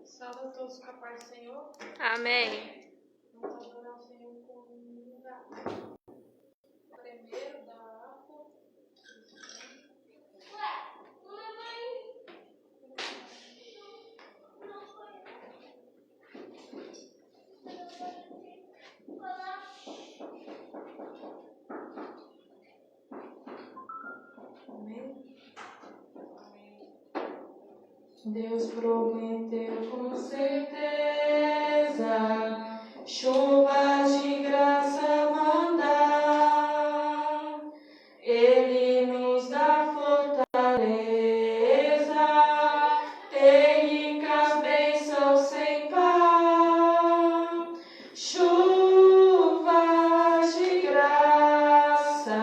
Salva todos com a paz do Senhor. Amém. Vamos adorar o Senhor com um lugar. Primeiro da harpa. Amém. Deus prometeu com certeza chuvas de graça mandar. Ele nos dá fortaleza, ricas bênçãos sem par. Chuvas de graça,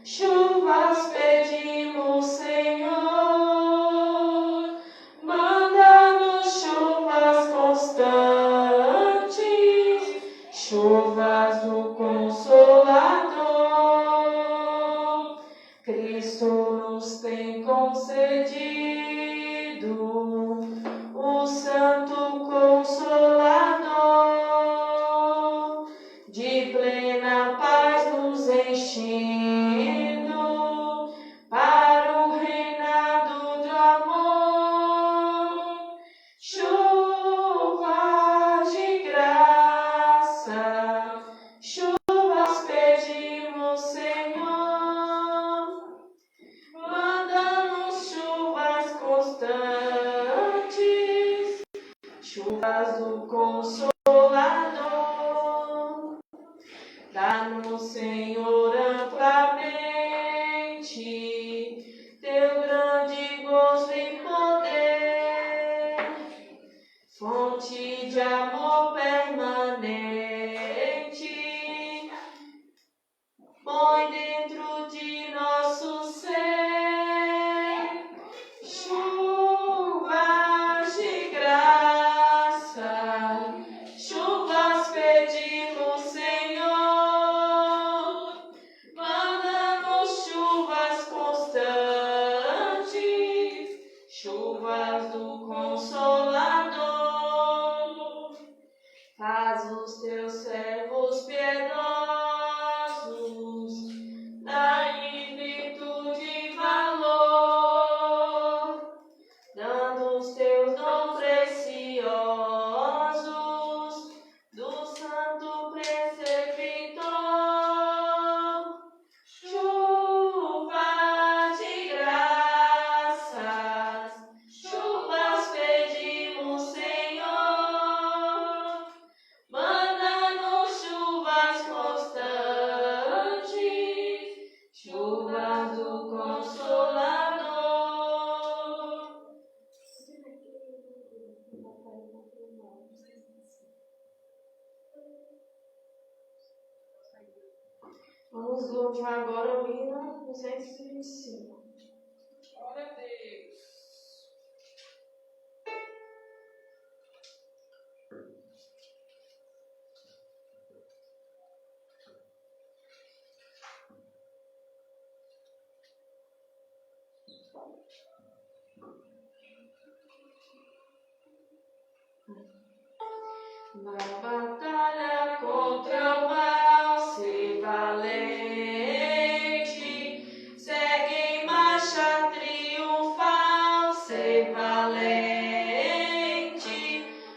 chuvas pedimos, Senhor. Manda-nos chuvas constantes, chuvas do Consolador. Cristo nos tem concedido o Santo Consolador, de plena paz nos enchendo para o reinado do amor. Chuvas de graça, chuvas pedimos, Senhor. Manda-nos chuvas constantes, chuvas do Consolador. Dá-nos, Senhor, amplamente teu grande gozo e poder, fonte de amor permanente, põe dentro de nosso ser chuvas de graça, chuvas pedimos, Senhor. Manda-nos chuvas constantes, chuvas do Consolador. Faz os teus servos piedosos dar-lhe virtude e valor, dando os teus dons preciosos do Santo Preceptor. Chuvas de graças, chuvas pedimos, Senhor. Manda-nos chuvas constantes, chuvas do Consolador. Vamos louvar agora o hino 225. Glória a Deus. Na batalha contra o mal, ser valente, segue em marcha triunfal, ser valente,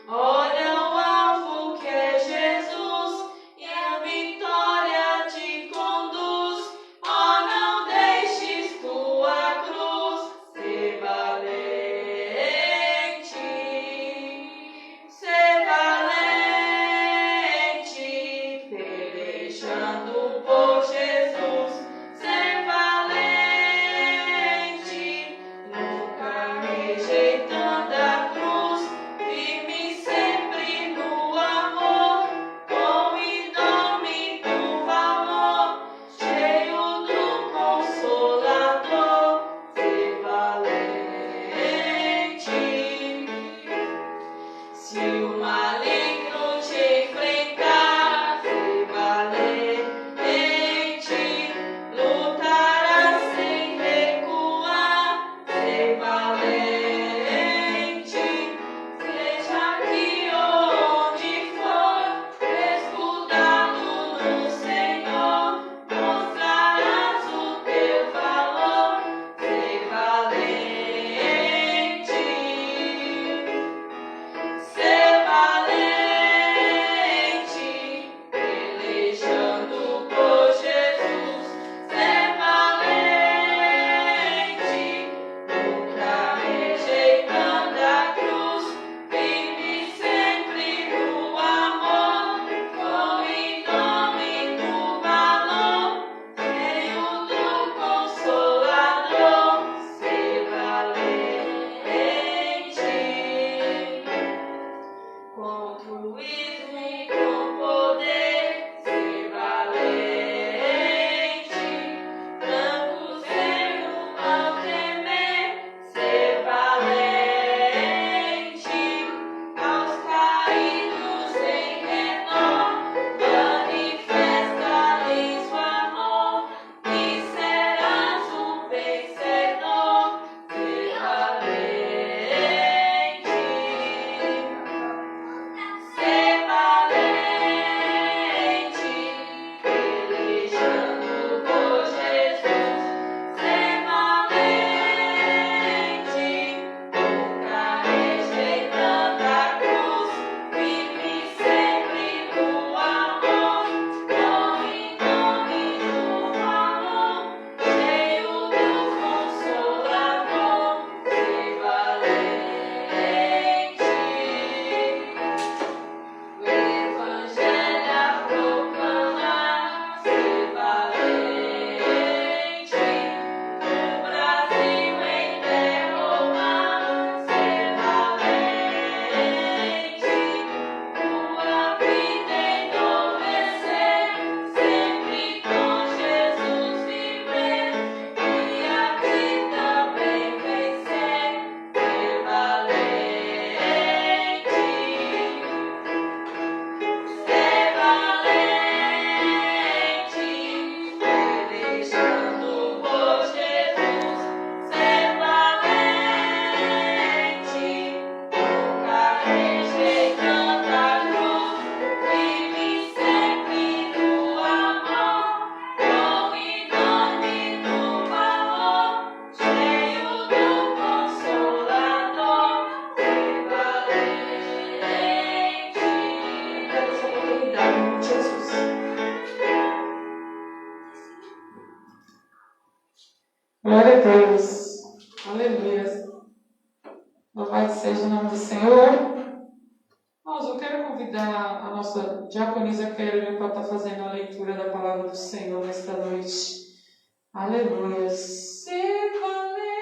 olha o alvo que é Jesus e a vitória te conduz. Oh, não deixes tua cruz, ser valente. Ser valente, Glória a Deus. Aleluia. Louvado seja o nome do Senhor. Irmãos, eu quero convidar a nossa diaconisa Keren para estar fazendo a leitura da palavra do Senhor nesta noite. Aleluia. Ser valente,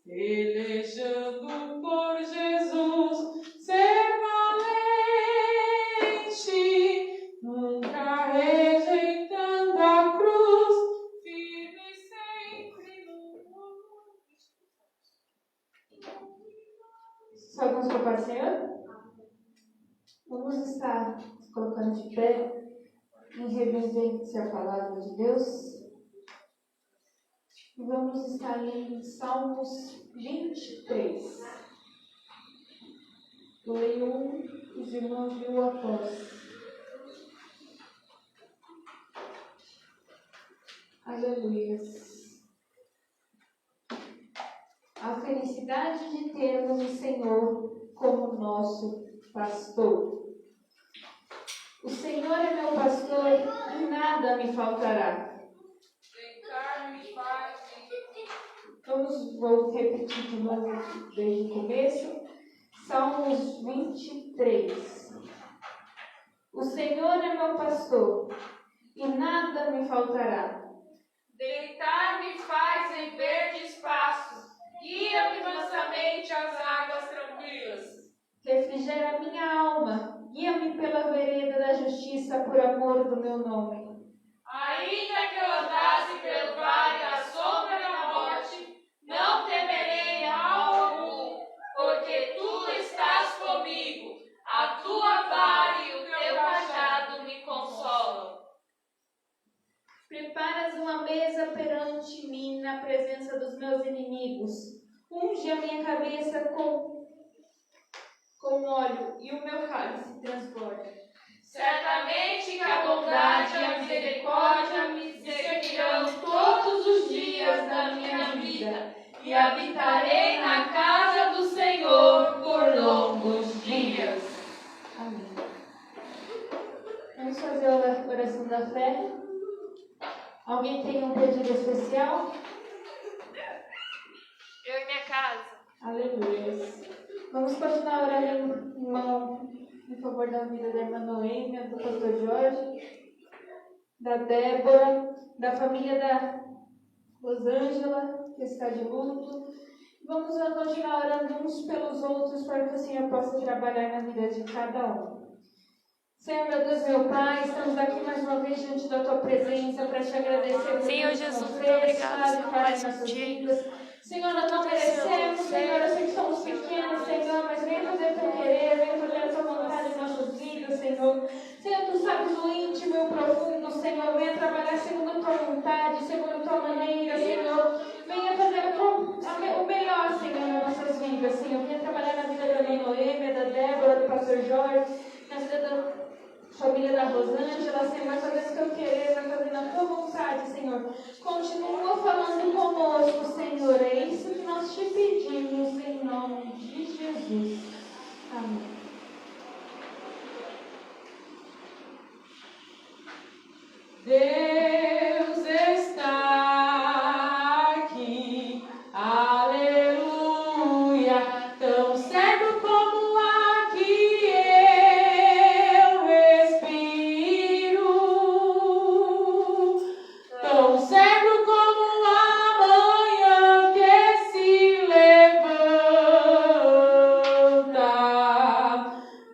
pelejando por Jesus. Ser valente, nunca rejeitando a cruz, firme sempre no mundo. Vamos para o Pai Senhor? Vamos estar colocando de pé em reverência à palavra de Deus. E vamos estar em Salmos 23. Leio os irmãos viu após. Aleluia. A felicidade de termos o Senhor como nosso pastor. O Senhor é meu pastor e nada me faltará. Vou repetir de novo desde o começo. Salmos 23. O Senhor é meu pastor e nada me faltará. Deitar-me faz em verdes pastos, guia-me mansamente às águas tranquilas. Refrigera minha alma, guia-me pela vereda da justiça por amor do meu nome. Ainda que eu andasse pelo vale da sombra da morte, não temerei mal algum, porque tu estás comigo, a tua vara e o teu cajado me consolam. Preparas uma mesa perante mim na presença dos meus inimigos. Unge a minha cabeça com óleo e o meu cálice transborda. Certamente que a bondade e a misericórdia me seguirão todos os dias da minha vida, e habitarei na casa do Senhor por longos dias. Amém. Vamos fazer a oração da fé. Alguém tem um pedido especial? Eu e minha casa. Aleluia. Vamos continuar orando, irmão, em favor da vida da irmã Noêmia, do pastor Jorge, da Débora, da família da Rosângela, que está de luto. Vamos continuar orando uns pelos outros para que o Senhor possa trabalhar na vida de cada um. Senhor, meu Deus, meu Pai, estamos aqui mais uma vez diante da Tua presença para te agradecer por Senhor tudo Jesus, que muito fez, obrigado, faz e Senhor, faz mais em um nossas dia. vidas. Senhor, nós não merecemos, Senhor, eu sei que somos pequenos, Senhor, mas vem fazer o Teu querer, vem fazer a Tua vontade em nossas vidas, Senhor. Senhor, Tu sabes o íntimo e o profundo, Senhor, venha trabalhar segundo a Tua vontade, segundo a Tua maneira, Senhor. Venha fazer o melhor, Senhor, nas nossas vidas, Senhor. Venha trabalhar na vida da mãe Noêmia, da Débora, do pastor Jorge, na vida da família da Rosângela, Senhor, vai fazer o Teu querer, vai fazer na Tua vontade, Senhor. Continua falando conosco, Senhor. É isso que nós te pedimos em nome de Jesus. Amém. Deus está aqui, aleluia, tão certo como ar que eu respiro, tão certo como a manhã que se levanta,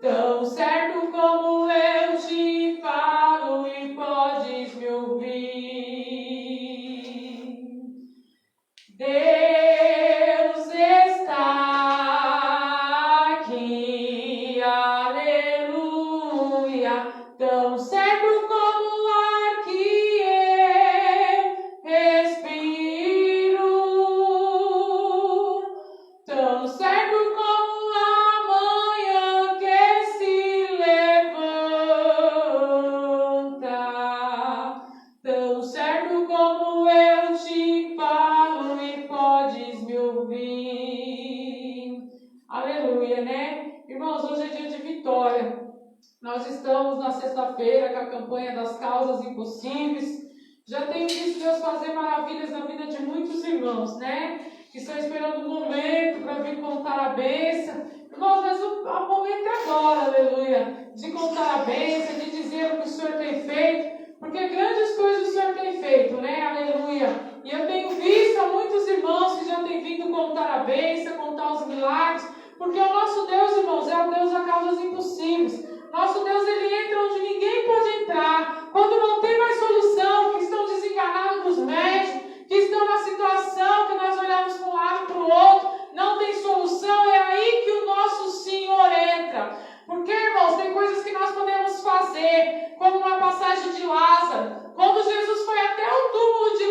tão certo como eu te falo e podes me ouvir. Deus está aqui, aleluia, tão certo como o ar que eu respiro, tão certo como a manhã que se levanta, tão certo como eu te falo e podes me ouvir. Aleluia, né? Irmãos, hoje é dia de vitória. Nós estamos na sexta-feira com a campanha das causas impossíveis. Já tenho visto Deus fazer maravilhas na vida de muitos irmãos, né? Que estão esperando um momento para vir contar a bênção. Irmãos, mas o momento é agora, aleluia, de contar a bênção, de dizer o que o Senhor tem feito, porque grandes coisas o Senhor tem feito, né? Aleluia. E eu tenho visto a muitos irmãos que já têm vindo contar a bênção, contar os milagres, porque o nosso Deus, irmãos, é o Deus das causas impossíveis. Nosso Deus, Ele entra onde ninguém pode entrar. Quando não tem mais solução, que estão desenganados dos médicos, que estão na situação que nós olhamos para um lado e para o outro, não tem solução, é aí que o nosso Senhor entra. Porque, irmãos, tem coisas que nós podemos fazer, como na passagem de Lázaro. Quando Jesus foi até o túmulo de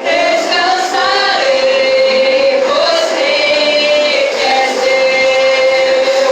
Descansarei, pois Rei quer ser.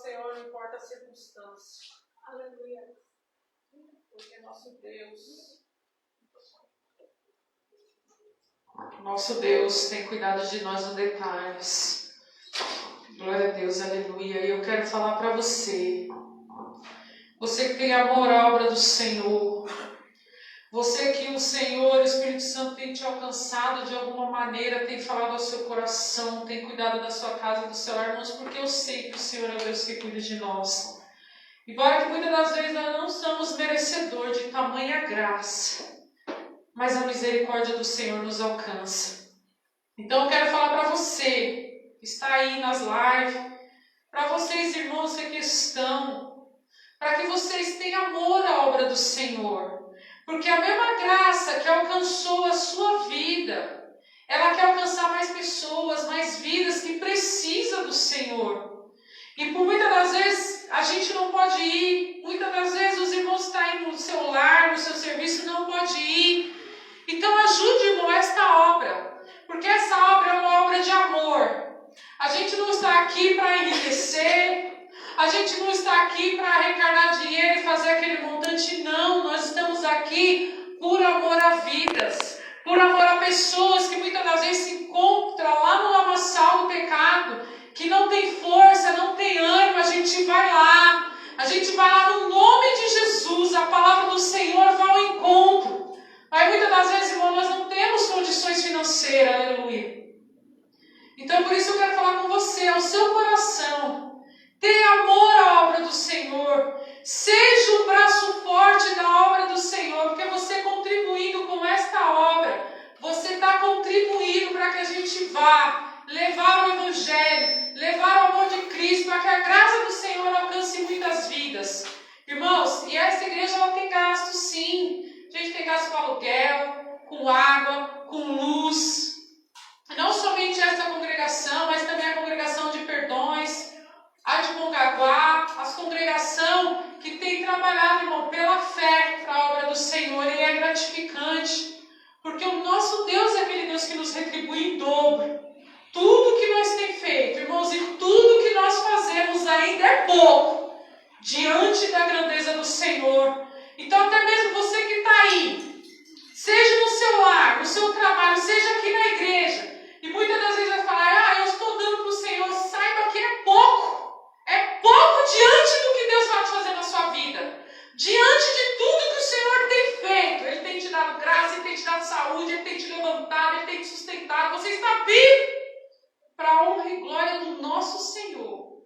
Senhor, não importa a circunstância. Aleluia. Porque nosso Deus tem cuidado de nós nos detalhes. Glória a Deus, aleluia. E eu quero falar para você que tem amor à obra do Senhor, você que o Senhor, o Espírito Santo tem te alcançado de alguma maneira, tem falado ao seu coração, tem cuidado da sua casa, do seu lar, irmãos, porque eu sei que o Senhor é Deus que cuida de nós. Embora que muitas das vezes nós não somos merecedores de tamanha graça, mas a misericórdia do Senhor nos alcança. Então eu quero falar para você, que está aí nas lives, para vocês irmãos que estão, para que vocês tenham amor à obra do Senhor. Porque a mesma graça que alcançou a sua vida, ela quer alcançar mais pessoas, mais vidas que precisam do Senhor. E por muitas das vezes a gente não pode ir, muitas das vezes os irmãos estão aí no seu lar, no seu serviço, não pode ir. Então ajude, irmão, esta obra, porque essa obra é uma obra de amor. A gente não está aqui para enriquecer, a gente não está aqui para arrecadar dinheiro e fazer aquele montante, não. Nós estamos aqui por amor a vidas, por amor a pessoas que muitas das vezes se encontram lá no lamaçal do pecado, que não tem força, não tem ânimo. A gente vai lá no nome de Jesus, a palavra do Senhor vai ao encontro. Mas muitas das vezes, irmão, nós não temos condições financeiras, aleluia. Então por isso eu quero falar com você, ao seu coração. Tenha amor à obra do Senhor. Seja um braço forte da obra do Senhor, porque você contribuindo com esta obra, você está contribuindo para que a gente vá levar o Evangelho, levar o amor de Cristo, para que a graça do Senhor alcance muitas vidas. Irmãos, e essa igreja ela tem gasto sim. A gente tem gasto com aluguel, com água, com luz. Não somente essa congregação, mas também a congregação de Perdões, a de Mongaguá, as congregação que tem trabalhado, irmão, pela fé para a obra do Senhor, e é gratificante, porque o nosso Deus é aquele Deus que nos retribui em dobro. Tudo que nós temos feito, irmãos, e tudo que nós fazemos ainda é pouco, diante da grandeza do Senhor. Então até mesmo você que está aí, seja no seu lar, no seu trabalho, seja aqui na igreja, e muitas das vezes vai falar, eu estou dando para o Senhor, saiba que é pouco. É pouco diante do que Deus vai fazer na sua vida. Diante de tudo que o Senhor tem feito. Ele tem te dado graça, Ele tem te dado saúde, Ele tem te levantado, Ele tem te sustentado. Você está vivo para a honra e glória do nosso Senhor.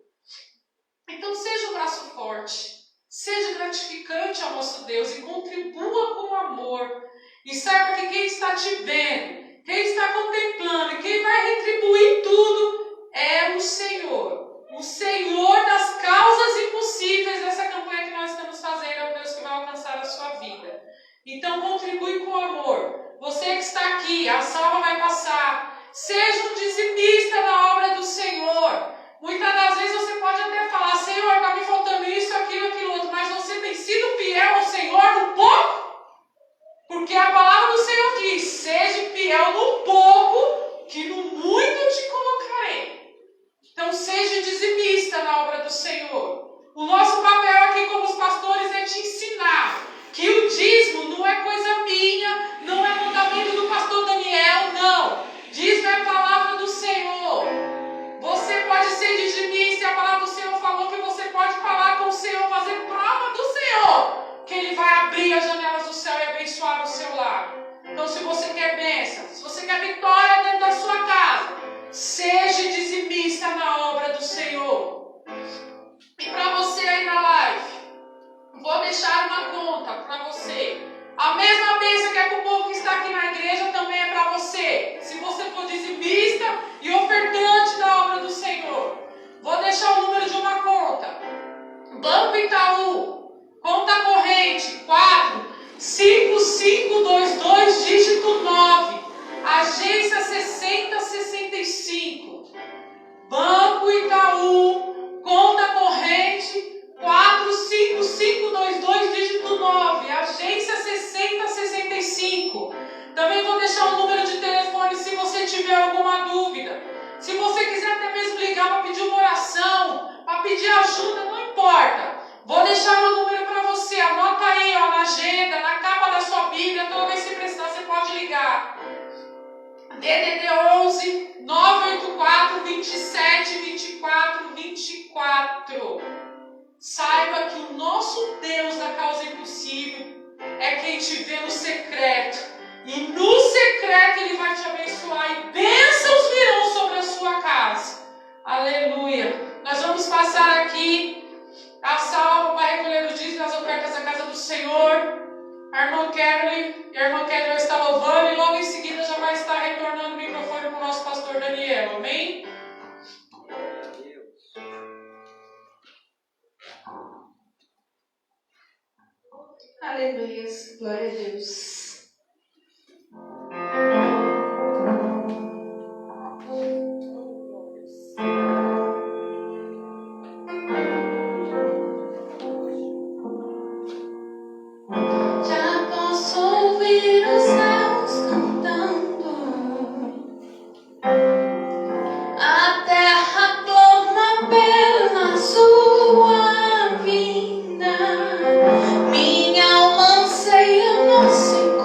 Então seja um braço forte. Seja gratificante ao nosso Deus e contribua com amor. E saiba que quem está te vendo, quem está contemplando e quem vai retribuir tudo é o Senhor. O Senhor das causas impossíveis dessa campanha que nós estamos fazendo é o Deus que vai alcançar a sua vida. Então contribui com amor. Você que está aqui, a salva vai passar. Seja um dizimista na obra do Senhor. Muitas das vezes você pode até falar, Senhor, está me faltando isso, aquilo outro, mas você tem sido fiel ao Senhor no pouco? Porque a palavra do Senhor diz, seja fiel no pouco, que no muito te colocarei. Então seja dizimista na obra do Senhor. O nosso papel aqui como os pastores é te ensinar que o dízimo não é coisa minha, não é mandamento do pastor Daniel, não. Dízimo é a palavra do Senhor. Você pode ser dizimista e a palavra do Senhor falou que você pode falar com o Senhor, fazer prova do Senhor, que Ele vai abrir as janelas do céu e abençoar o seu lar. Então se você quer bênção, se você quer vitória dentro da sua casa, seja dizimista na obra do Senhor. E para você aí na live, vou deixar uma conta para você. A mesma bênção que é para o povo que está aqui na igreja também é para você. Se você for dizimista e ofertante da obra do Senhor. Vou deixar o número de uma conta. Banco Itaú, conta corrente 45522, dígito 9. Agência 6065. Banco Itaú, conta corrente 45522, dígito 9. Agência 6065. Também vou deixar o número de telefone se você tiver alguma dúvida. Se você quiser até mesmo ligar para pedir uma oração, para pedir pedir ajuda, não importa. Vou deixar meu número para você. Anota aí, ó, na agenda, na capa da sua Bíblia. Toda vez que precisar, você pode ligar. DDD 11 984 27 24 24. Saiba que o nosso Deus da causa impossível é quem te vê no secreto. E no secreto Ele vai te abençoar e bênçãos virão sobre a sua casa. Aleluia. Nós vamos passar aqui a salva para recolher o dízimo das ofertas da casa do Senhor. A irmã Carolyn e a irmã Kelly está louvando e logo em seguida já vai estar retornando o microfone para o nosso pastor Daniel. Amém? Aleluia, glória a Deus. Já posso ouvir os céus cantando, a terra clama pela sua vinda. Minha alma anseia no Senhor.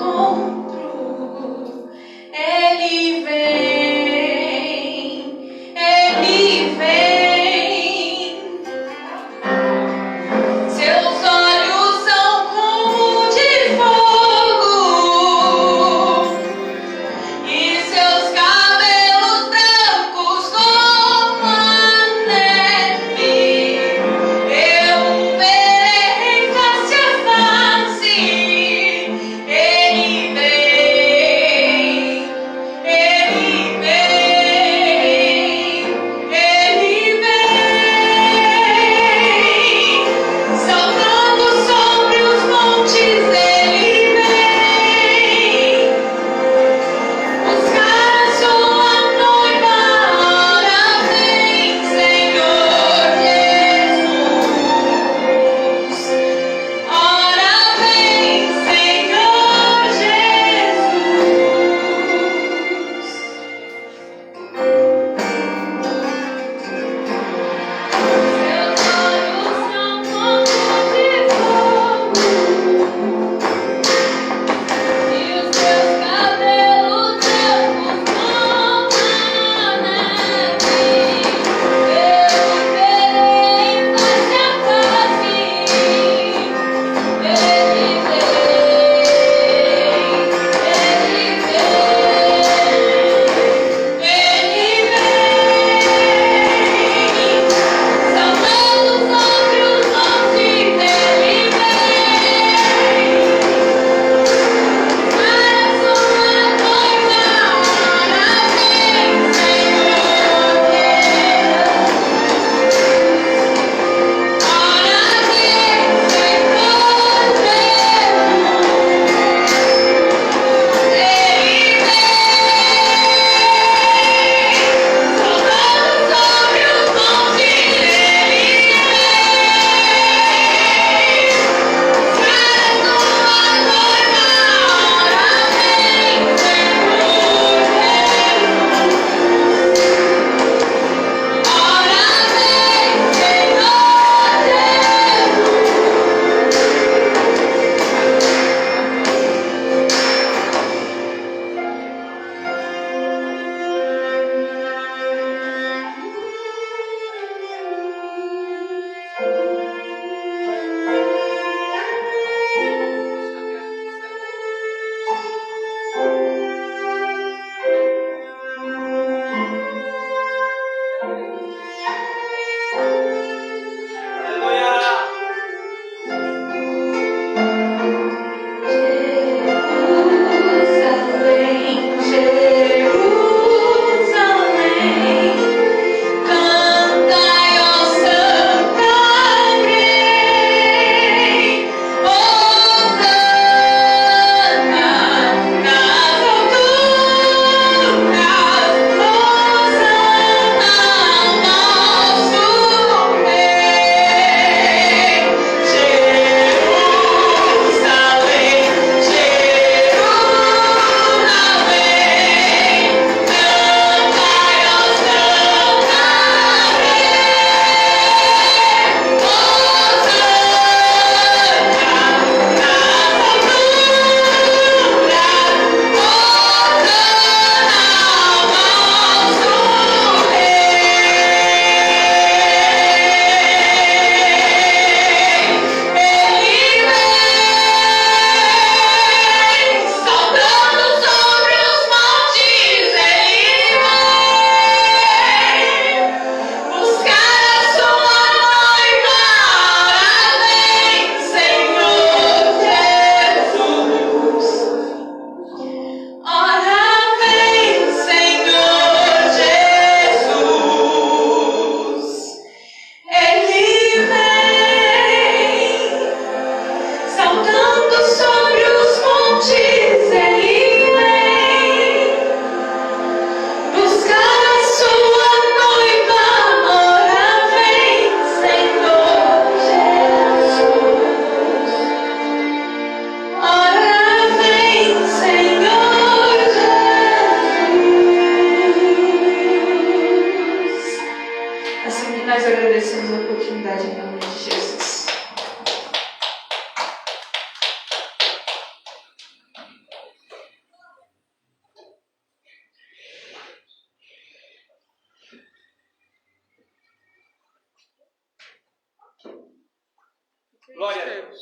Glória a Deus.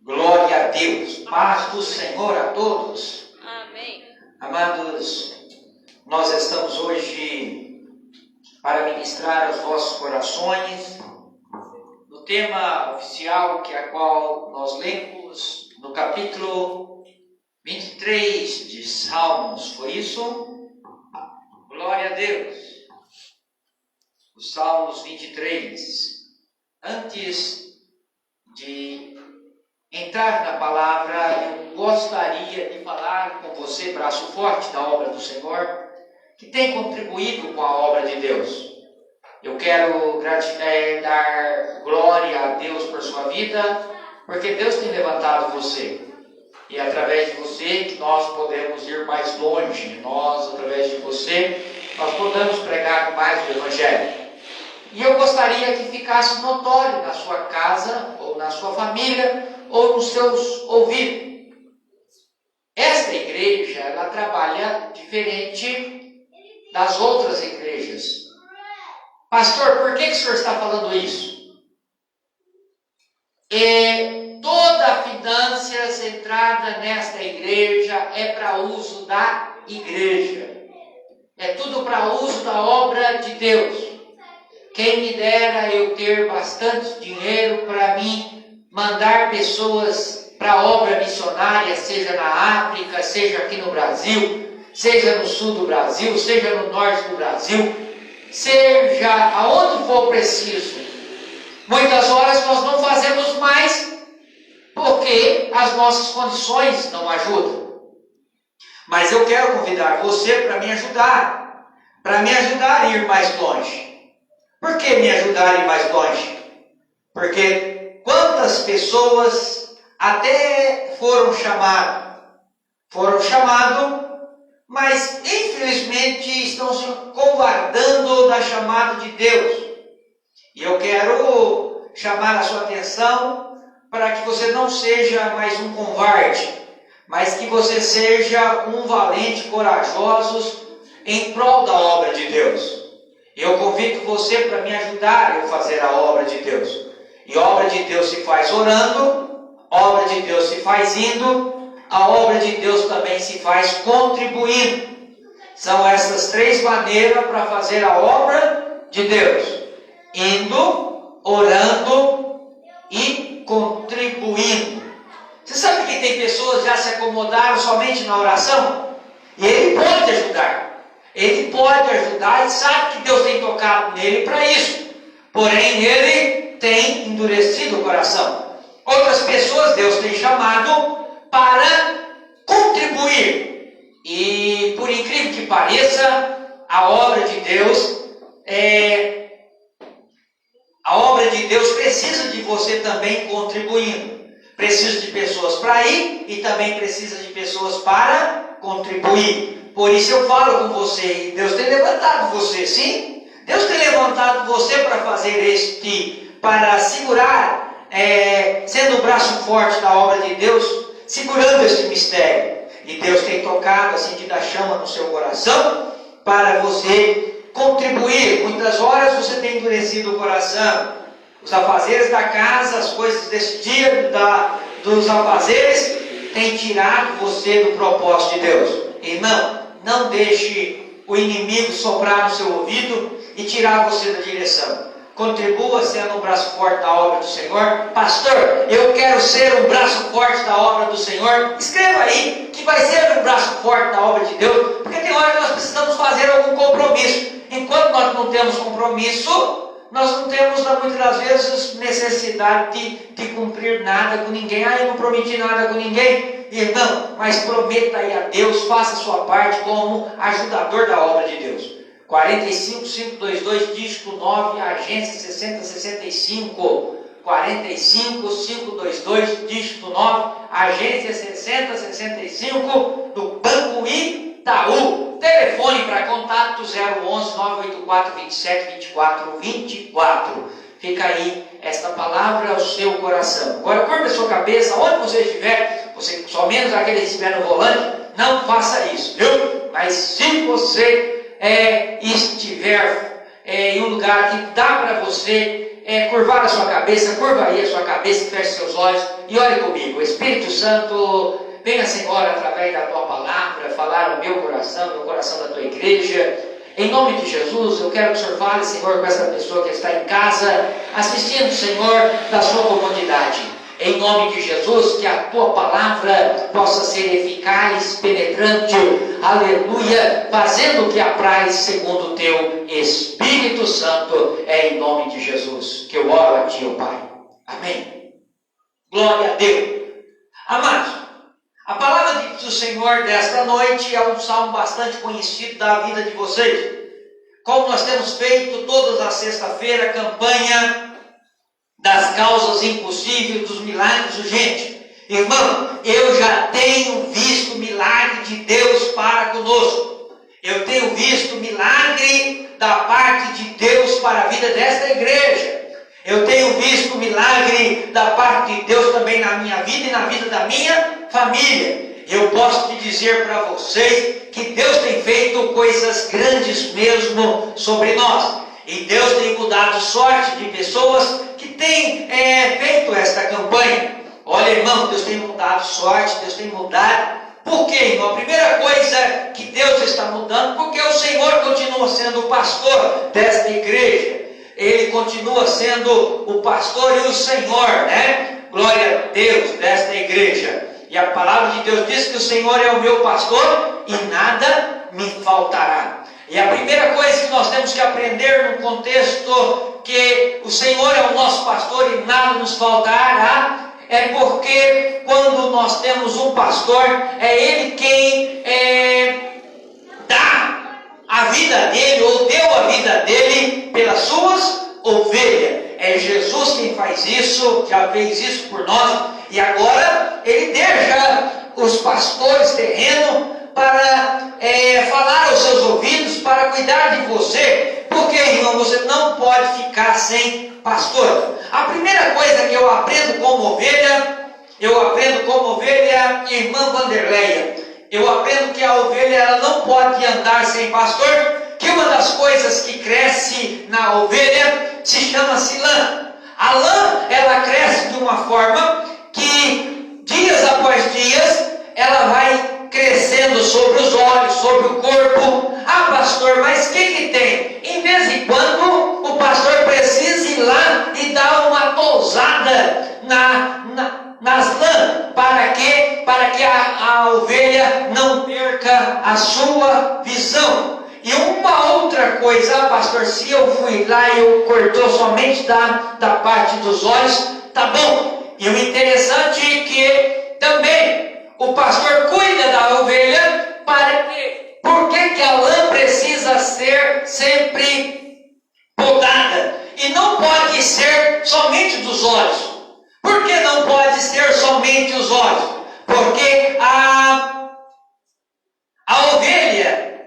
Glória a Deus. Paz do Senhor a todos. Amém. Amados, nós estamos hoje para ministrar aos vossos corações no tema oficial que é a qual nós lemos no capítulo 23 de Salmos. Foi isso? Glória a Deus. Os Salmos 23. Antes de entrar na palavra, eu gostaria de falar com você, braço forte da obra do Senhor, que tem contribuído com a obra de Deus. Eu quero dar glória a Deus por sua vida, porque Deus tem levantado você. E é através de você que nós podemos ir mais longe. Nós, através de você, nós podemos pregar mais o Evangelho. E eu gostaria que ficasse notório na sua casa, ou na sua família, ou nos seus ouvidos. Esta igreja, ela trabalha diferente das outras igrejas. Pastor, por que o senhor está falando isso? Toda a finança centrada nesta igreja é para uso da igreja. É tudo para uso da obra de Deus. Quem me dera eu ter bastante dinheiro para mim mandar pessoas para a obra missionária, seja na África, seja aqui no Brasil, seja no sul do Brasil, seja no norte do Brasil, seja aonde for preciso. Muitas horas nós não fazemos mais porque as nossas condições não ajudam. Mas eu quero convidar você para me ajudar a ir mais longe. Por que me ajudar a ir mais longe? Porque quantas pessoas até foram chamadas, mas infelizmente estão se covardando da chamada de Deus. E eu quero chamar a sua atenção para que você não seja mais um covarde, mas que você seja um valente, corajoso em prol da obra de Deus. Eu convido você para me ajudar a fazer a obra de Deus. E a obra de Deus se faz orando, a obra de Deus se faz indo, a obra de Deus também se faz contribuindo. São essas três maneiras para fazer a obra de Deus: indo, orando e contribuindo. Você sabe que tem pessoas que já se acomodaram somente na oração? E ele pode ajudar. Ele pode ajudar e sabe que Deus tem tocado nele para isso. Porém, ele tem endurecido o coração. Outras pessoas Deus tem chamado para contribuir. E por incrível que pareça, a obra de Deus precisa de você também contribuindo. Precisa de pessoas para ir e também precisa de pessoas para contribuir. Por isso eu falo com você, Deus tem levantado você, sim? Deus tem levantado você para fazer para segurar, sendo o braço forte da obra de Deus, segurando este mistério. E Deus tem tocado, acendido a chama no seu coração, para você contribuir. Muitas horas você tem endurecido o coração. Os afazeres da casa, as coisas desse dia, dos afazeres, têm tirado você do propósito de Deus. Irmão, não deixe o inimigo soprar no seu ouvido e tirar você da direção. Contribua sendo um braço forte da obra do Senhor. Pastor, eu quero ser um braço forte da obra do Senhor. Escreva aí que vai ser um braço forte da obra de Deus, porque tem hora que nós precisamos fazer algum compromisso. Enquanto nós não temos compromisso, nós não temos muitas das vezes necessidade de cumprir nada com ninguém. Eu não prometi nada com ninguém. Irmão, mas prometa aí a Deus, faça a sua parte como ajudador da obra de Deus. 45522, dígito 9, agência 6065. 45522, dígito 9, agência 6065 do Banco Itaú. Telefone para contato 011 984 27 24 24. Fica aí esta palavra ao seu coração. Agora curva a sua cabeça, onde você estiver, você, só menos aquele que estiver no volante, não faça isso, viu? Mas se você estiver em um lugar que dá para você curvar a sua cabeça, curva aí a sua cabeça, feche seus olhos e ore comigo. Espírito Santo, venha, Senhor, através da tua palavra, falar o meu coração da tua igreja. Em nome de Jesus, eu quero que o Senhor fale, Senhor, com essa pessoa que está em casa, assistindo, Senhor, da sua comodidade. Em nome de Jesus, que a tua palavra possa ser eficaz, penetrante, aleluia, fazendo o que apraz segundo o teu Espírito Santo. É em nome de Jesus que eu oro a ti, ó Pai. Amém. Glória a Deus. Amados, a palavra do Senhor desta noite é um salmo bastante conhecido da vida de vocês. Como nós temos feito todas as sexta-feiras, a campanha das causas impossíveis, dos milagres urgentes. Irmão, eu já tenho visto milagre de Deus para conosco. Eu tenho visto milagre da parte de Deus para a vida desta igreja. Eu tenho visto milagre da parte de Deus também na minha vida e na vida da minha família. Eu posso te dizer para vocês que Deus tem feito coisas grandes mesmo sobre nós. E Deus tem mudado sorte de pessoas que têm feito esta campanha. Olha, irmão, Deus tem mudado sorte, Deus tem mudado. Por quê, irmão? A primeira coisa que Deus está mudando, porque o Senhor continua sendo o pastor desta igreja. Ele continua sendo o pastor e o Senhor, né? Glória a Deus, desta igreja. E a palavra de Deus diz que o Senhor é o meu pastor e nada me faltará. E a primeira coisa que nós temos que aprender no contexto que o Senhor é o nosso pastor e nada nos faltará, é porque quando nós temos um pastor, é Ele quem dá a vida dele, ou deu a vida dele pelas suas ovelhas. É Jesus quem faz isso, já fez isso por nós, e agora Ele deixa os pastores terrenos para falar aos seus ouvidos, para cuidar de você, porque, irmão, você não pode ficar sem pastor. A primeira coisa que eu aprendo como ovelha, irmã Vanderleia, eu aprendo que a ovelha ela não pode andar sem pastor, que uma das coisas que cresce na ovelha se chama-se lã. A lã, ela cresce de uma forma que, dias após dias, ela vai crescendo sobre os olhos, sobre o corpo. Ah, pastor, mas o que tem? Em vez em quando, o pastor precisa ir lá e dar uma tousada nas lãs. Para quê? Para que a ovelha não perca a sua visão. E uma outra coisa, pastor, se eu fui lá e eu cortou somente da parte dos olhos, tá bom. E o interessante é que também o pastor cuida da ovelha. Para quê? Por que a lã precisa ser sempre podada? E não pode ser somente dos olhos. Por que não pode ser somente os olhos? Porque a ovelha,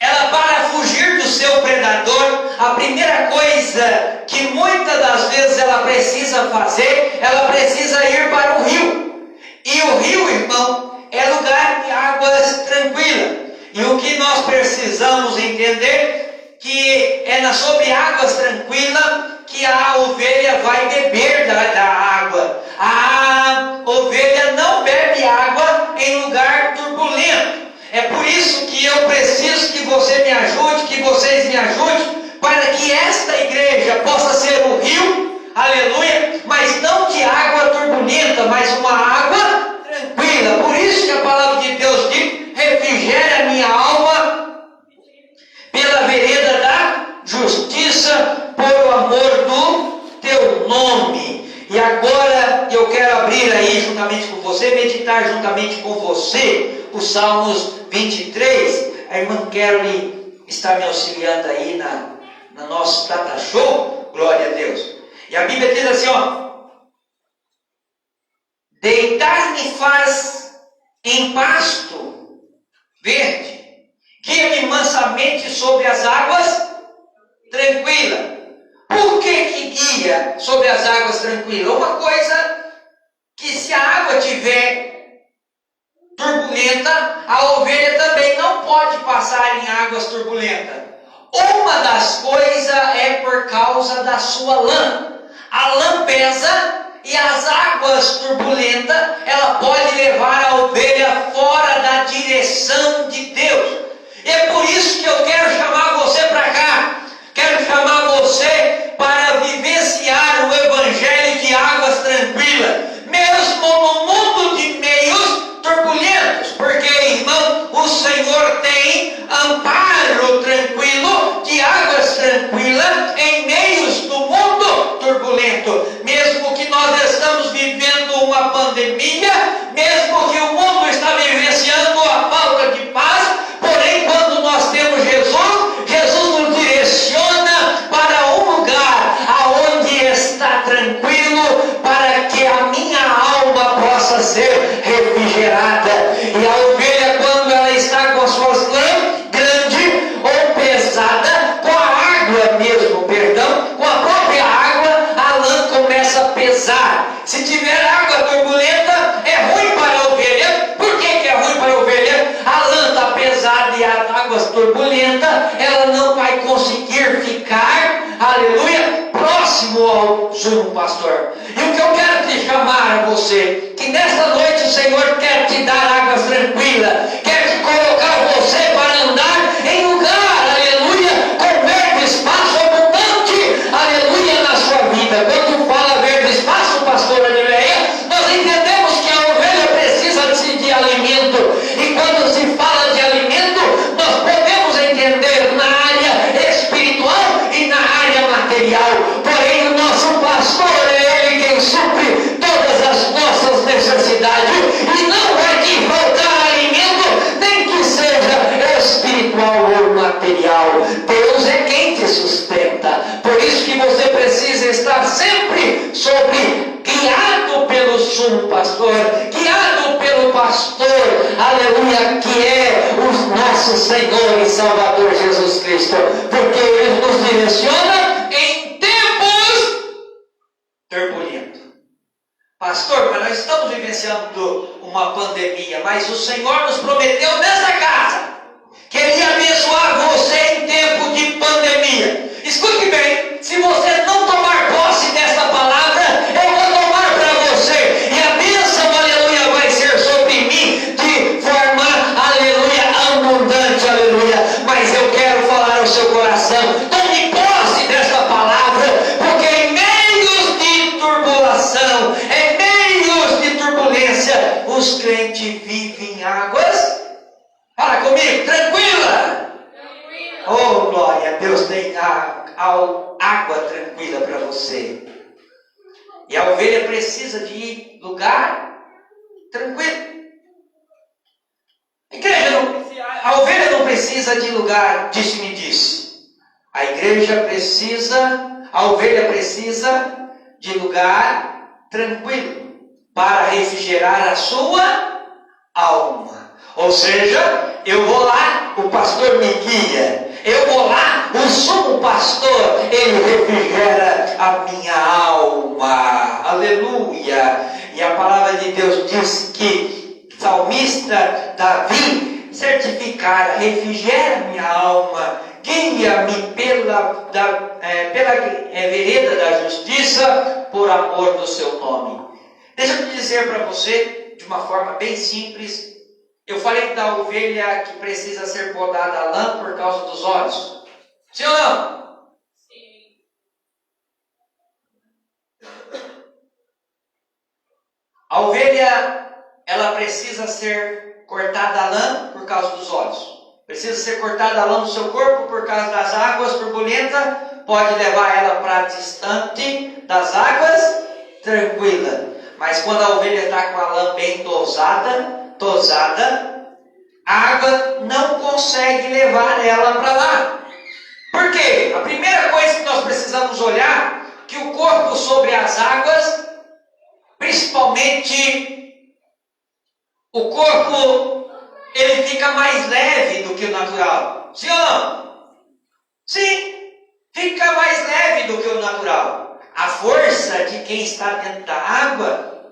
ela, para fugir do seu predador, a primeira coisa que muitas das vezes ela precisa fazer, ela precisa ir para o rio. E o rio, irmão, é lugar de águas tranquilas. E o que nós precisamos entender, que é sobre águas tranquilas que a ovelha vai beber da água. A ovelha não bebe água em lugar turbulento. É por isso que eu preciso que você me ajude, que vocês me ajudem, para que esta igreja possa ser um rio, aleluia, mas não de água turbulenta, mas uma água tranquila. Por isso que a palavra de Deus diz: refrigera minha alma pela vereda da justiça, por o amor do teu nome. E agora eu quero abrir aí juntamente com você, meditar juntamente com você os Salmos 23. A irmã Carolyn está me auxiliando aí na nosso data show. Glória a Deus. E a Bíblia diz assim, ó: deitar-me faz em pasto verde, guia-me mansamente sobre as águas tranquilas. Por que guia sobre as águas tranquilas? Uma coisa que, se a água tiver turbulenta, a ovelha também não pode passar em águas turbulentas. Uma das coisas é por causa da sua lã. A lã pesa e as águas turbulentas, ela pode levar a ovelha fora da direção de Deus. E é por isso que eu quero chamar você para cá. Quero chamar você para vivenciar o evangelho de águas tranquilas, mesmo no mundo de meios turbulentos, porque, irmão, o Senhor tem amparo tranquilo, de águas tranquilas, em meios do mundo turbulento. Mesmo que nós estamos vivendo uma pandemia, mesmo que o mundo está vivenciando a falta de paz, porém, quando nós temos Jesus, Jesus nos direciona para um lugar aonde está tranquilo, para que a minha alma possa ser refrigerada. E a ovelha, quando ela está com as suas lãs, grande ou pesada, com a água mesmo, com a própria água, a lã começa a pesar. Se tiver água turbulenta, é ruim para a ovelha. Por que é ruim para a ovelha? A lã está pesada e as águas turbulentas, ela não vai conseguir ficar, aleluia, próximo ao sumo pastor. E o que eu quero te chamar a você, que nesta noite o Senhor quer te dar águas tranquilas, quer te colocar você para andar em lugar, aleluia, com verde espaço abundante, aleluia, na sua vida. Quando fala verde espaço, pastora Nileia, nós entendemos que a ovelha precisa de alimento. E quando se fala de alimento, nós podemos entender na área espiritual e na área material. Porém, o nosso pastor é ele quem supre todas as nossas necessidades. E não vai te faltar alimento, nem que seja espiritual ou material. Deus é quem te sustenta. Por isso que você precisa estar sempre guiado pelo sumo pastor, guiado pelo pastor, aleluia, que é o nosso Senhor e Salvador Jesus Cristo, porque Ele nos direciona em tempos turbulentos. Pastor, mas nós estamos vivenciando uma pandemia, mas o Senhor nos prometeu nessa casa que Ele ia abençoar você em tempo de pandemia. Escute bem, se você não tomar posse desta palavra, eu vou tomar para você, e a bênção, aleluia, vai ser sobre mim de forma, aleluia, abundante, aleluia. Mas eu quero falar ao seu coração, tome posse desta palavra, porque em meios de turbulação, em meios de turbulência, os crentes vivem em águas, fala comigo, tranquila. Oh, glória, Deus tem água tranquila para você. E a ovelha precisa de lugar tranquilo. A ovelha não precisa de lugar, disse-me disse. A ovelha precisa de lugar tranquilo para refrigerar a sua alma. Ou seja, eu vou lá, o pastor me guia. Eu vou lá, o sumo pastor, ele refrigera a minha alma. Aleluia. E a palavra de Deus diz que o salmista Davi certificara, refrigera minha alma, guia-me pela vereda da justiça, por amor do seu nome. Deixa eu te dizer para você, de uma forma bem simples. Eu falei da ovelha que precisa ser podada a lã por causa dos olhos. Sim ou não? Sim. A ovelha, ela precisa ser cortada a lã por causa dos olhos. Precisa ser cortada a lã do seu corpo por causa das águas turbulentas. Pode levar ela para distante das águas, tranquila. Mas quando a ovelha está com a lã bem tosada, a água não consegue levar ela para lá. Por quê? A primeira coisa que nós precisamos olhar, que o corpo sobre as águas, principalmente o corpo, ele fica mais leve do que o natural. Sim ou não? Sim, fica mais leve do que o natural. A força de quem está dentro da água,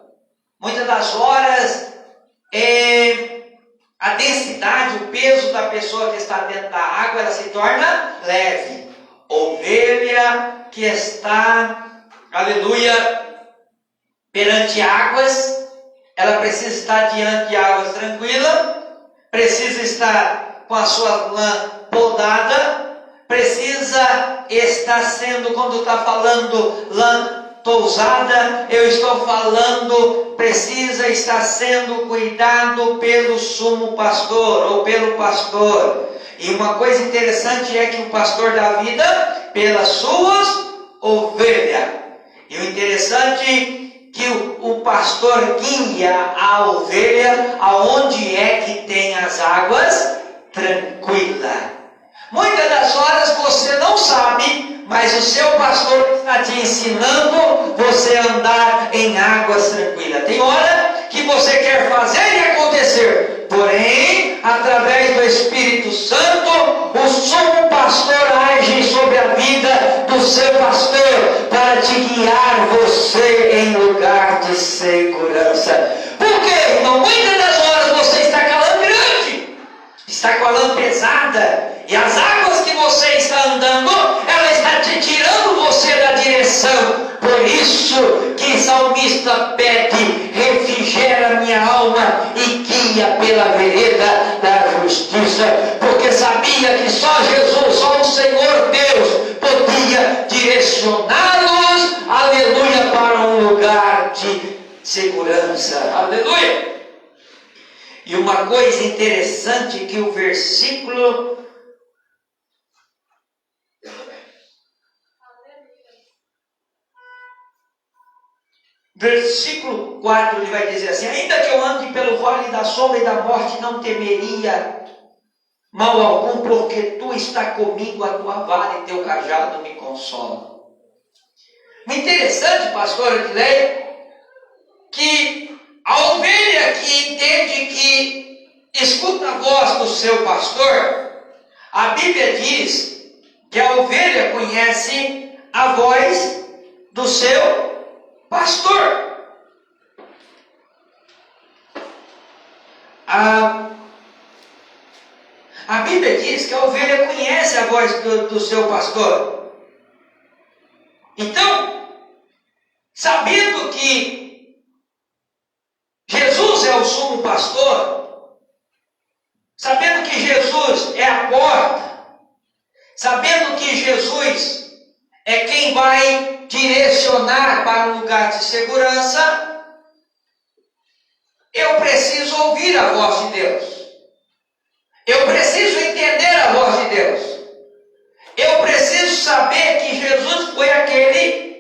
muitas das horas, a densidade, o peso da pessoa que está dentro da água, ela se torna leve. Ovelha que está aleluia, perante águas, ela precisa estar diante de águas tranquilas, precisa estar com a sua lã podada, precisa estar sendo, quando está falando lã tousada, eu estou falando, precisa estar sendo cuidado pelo sumo pastor ou pelo pastor. E uma coisa interessante é que o pastor dá vida pelas suas ovelhas. E o interessante que o pastor guia a ovelha aonde é que tem as águas tranquilas. Muitas das horas você não sabe, mas o seu pastor está te ensinando você a andar em águas tranquilas. Tem hora que você quer fazer e acontecer, porém, através do Espírito Santo, o sumo pastor age sobre a vida do seu pastor para te guiar você em lugar de segurança. Porque, irmão, muitas das horas você está com a lã grande, está com a lã pesada, e as águas que você está andando, ela está te tirando você da direção. Por isso que o salmista pede: refrigera minha alma e guia pela vereda da justiça. Porque sabia que só Jesus, só o Senhor Deus podia direcioná-los, aleluia, para um lugar de segurança. Aleluia! E uma coisa interessante que o versículo 4, ele vai dizer assim: ainda que eu ande pelo vale da sombra e da morte, não temeria mal algum, porque tu está comigo, a tua vara e teu cajado me consolam. Interessante, pastor Edilei, que a ovelha que entende, que escuta a voz do seu pastor, a Bíblia diz que a ovelha conhece a voz do seu pastor. A Bíblia diz que a ovelha conhece a voz do seu pastor. Então, sabendo que Jesus é o sumo pastor, sabendo que Jesus é a porta, sabendo que Jesus é quem vai direcionar para um lugar de segurança, eu preciso ouvir a voz de Deus. Eu preciso entender a voz de Deus. Eu preciso saber que Jesus foi aquele.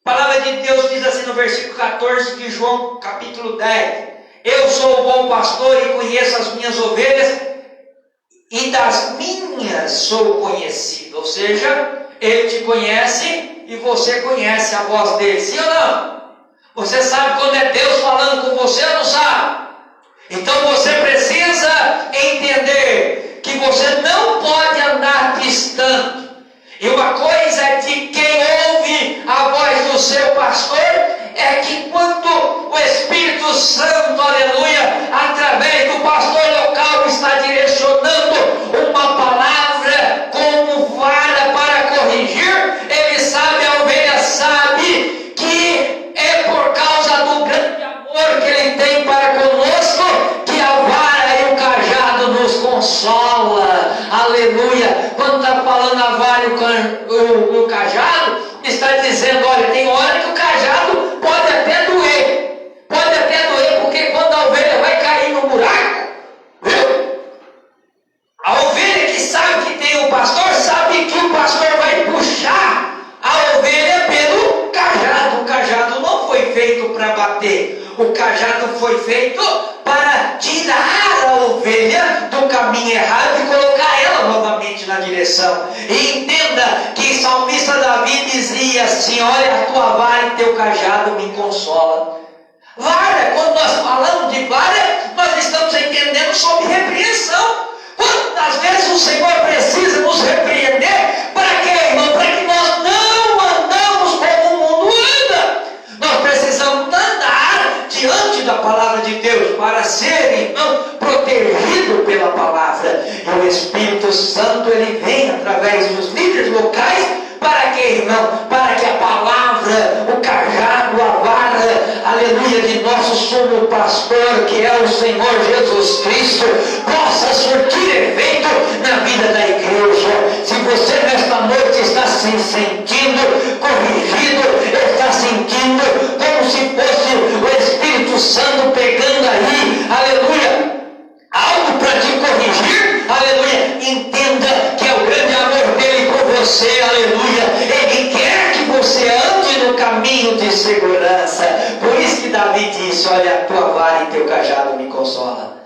A palavra de Deus diz assim no versículo 14 de João, capítulo 10. Eu sou o bom pastor e conheço as minhas ovelhas, e das minhas sou conhecido. Ou seja, ele te conhece e você conhece a voz dele. Sim ou não? Você sabe quando é Deus falando com você ou não sabe? Então você precisa entender que você não pode andar distante. E uma coisa é de quem ouve a voz do seu pastor, é que quando o Espírito Santo, aleluia, através do pastor local está direcionando uma palavra como vara para corrigir, ele sabe, a ovelha sabe que é por causa do grande amor que ele tem para conosco que a vara e o cajado nos consola. Aleluia! Quando está falando a vara e o cajado, está dizendo: olha, tem hora que o cajado pode até doer, porque quando a ovelha vai cair no buraco, viu? A ovelha que sabe que tem o pastor, sabe que o pastor vai puxar a ovelha pelo cajado. O cajado não foi feito para bater, o cajado foi feito para tirar a ovelha do caminho errado e colocar ela novamente na direção. E entenda que o salmista Davi dizia assim: olha, a tua vara e teu cajado me consola. Vara, quando nós falamos de vara, nós estamos entendendo sobre repreensão. Quantas vezes o Senhor precisa nos repreender? Para quê, irmão? Para que nós não andamos como o mundo anda. Nós precisamos andar diante da palavra de Deus para ser, irmão, protegido pela palavra. E o Espírito Santo, ele vem através dos líderes locais. Para quê, irmão? Para que a palavra, o aleluia, de nosso sumo pastor, que é o Senhor Jesus Cristo, possa surtir efeito na vida da igreja. Se você nesta noite está se sentindo corrigido, está sentindo como se fosse o Espírito Santo pegando aí, aleluia, algo para te corrigir, aleluia, entenda que é o grande amor dele por você, aleluia. Ele quer que você ande no caminho de segurança. Por isso que Davi disse: olha, a tua vara e teu cajado me consola.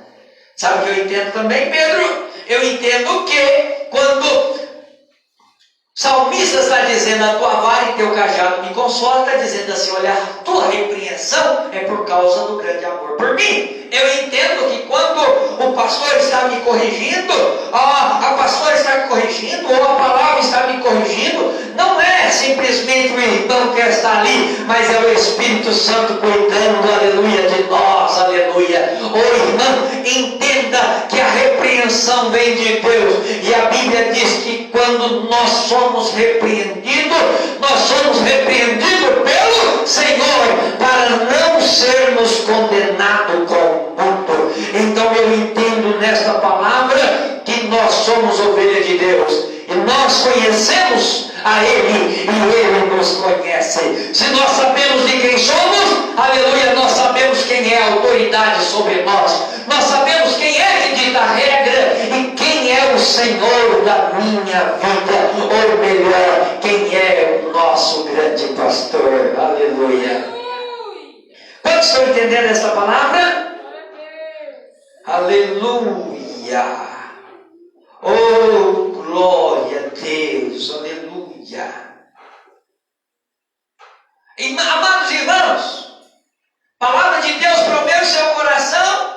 Sabe o que eu entendo também, Pedro? Eu entendo que quando o salmista está dizendo a tua vara e teu cajado me consola, está dizendo assim: olha, a tua repreensão é por causa do grande amor por mim. Eu entendo que quando o pastor está me corrigindo, a pastora está me corrigindo, ou a palavra está me corrigindo, não é simplesmente o irmão que está ali, mas é o Espírito Santo cuidando, aleluia, de nós, aleluia. Ô irmão, entenda que a repreensão vem de Deus, e a Bíblia diz que quando nós somos repreendidos pelo Senhor, para não sermos condenados com o mundo. Então eu entendo nesta palavra que nós somos ovelha de Deus, e nós conhecemos a Ele, e Ele nos conhece. Se nós sabemos de quem somos, aleluia, nós sabemos quem é a autoridade sobre nós, nós sabemos quem é que dita a regra, e quem é o Senhor da minha vida, ou melhor, quem é o nosso grande pastor, aleluia. Quantos estão entendendo esta palavra? Aleluia! Oh, glória a Deus! Aleluia! Amados irmãos, a palavra de Deus para o meu e seu coração,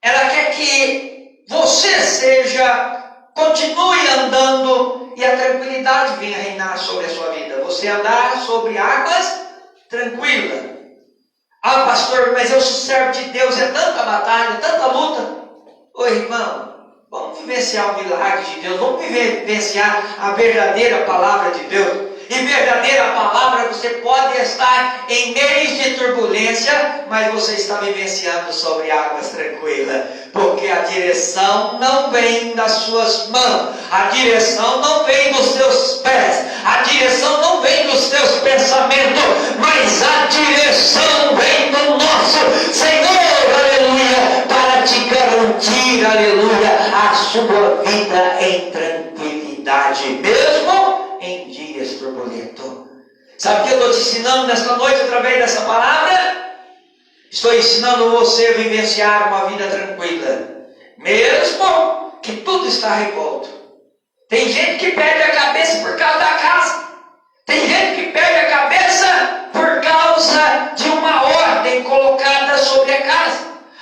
ela quer que você continue andando e a tranquilidade venha reinar sobre a sua vida. Você andar sobre águas tranquilas. Ah, pastor, mas eu sou servo de Deus, é tanta batalha, tanta luta. Ô irmão, vamos vivenciar o milagre de Deus, vamos vivenciar a verdadeira palavra de Deus. E verdadeira palavra, você pode estar em meios de turbulência, mas você está vivenciando sobre águas tranquilas, porque a direção não vem das suas mãos, a direção não vem dos seus pés, a direção não vem dos seus pensamentos, mas a direção vem do nosso Senhor, aleluia, para te garantir, aleluia, a sua vida em tranquilidade, mesmo em dias turbulentos. Sabe o que eu estou te ensinando nesta noite através dessa palavra? Estou ensinando você a vivenciar uma vida tranquila, mesmo que tudo está revolto. Tem gente que perde a cabeça por causa da casa. Tem gente que perde a cabeça por causa de uma ordem colocada sobre a casa.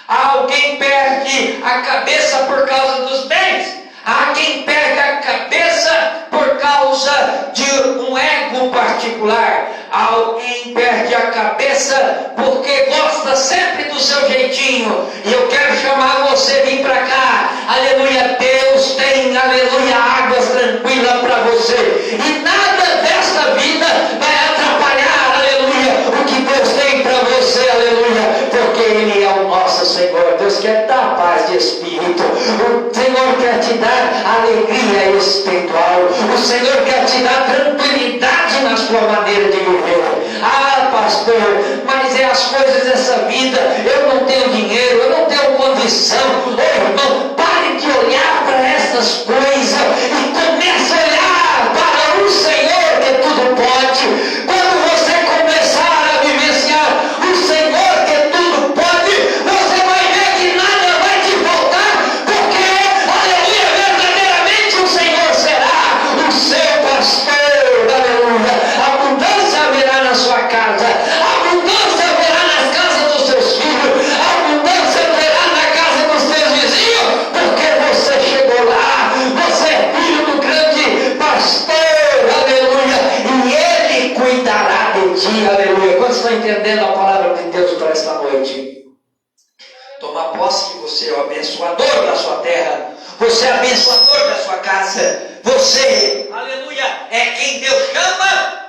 Alguém perde a cabeça por causa dos bens. Há quem perde a cabeça por causa de um ego particular. Alguém perde a cabeça porque gosta sempre do seu jeitinho. E eu quero chamar você a vir para cá. Aleluia, Deus tem, aleluia, águas tranquilas para você. E nada desta vida vai atrapalhar, aleluia, o que Deus tem para você, aleluia. Porque Ele é o nosso Senhor. Deus quer dar paz de espírito. O Senhor quer te dar alegria espiritual. O Senhor quer te dar tranquilidade na sua maneira de viver. Ah, pastor, mas é as coisas dessa vida. Eu não tenho dinheiro, eu não tenho condição. Ô irmão, pare de olhar para essas coisas e comece a olhar para o Senhor que tudo pode. Quando você começar a vivenciar o Senhor que tudo pode, você vai ver que nada vai te faltar, porque, aleluia, verdadeiramente o Senhor será o seu pastor, aleluia. Abundância haverá na sua casa, abundância haverá nas casas dos seus filhos, abundância haverá na casa dos seus vizinhos, porque você chegou lá, você é filho do grande pastor, aleluia, e Ele cuidará de ti, aleluia. Quantos estão entendendo a palavra de Deus para esta noite? Toma posse que você é o abençoador da sua terra, você é abençoador da sua casa, você, aleluia, é quem Deus chama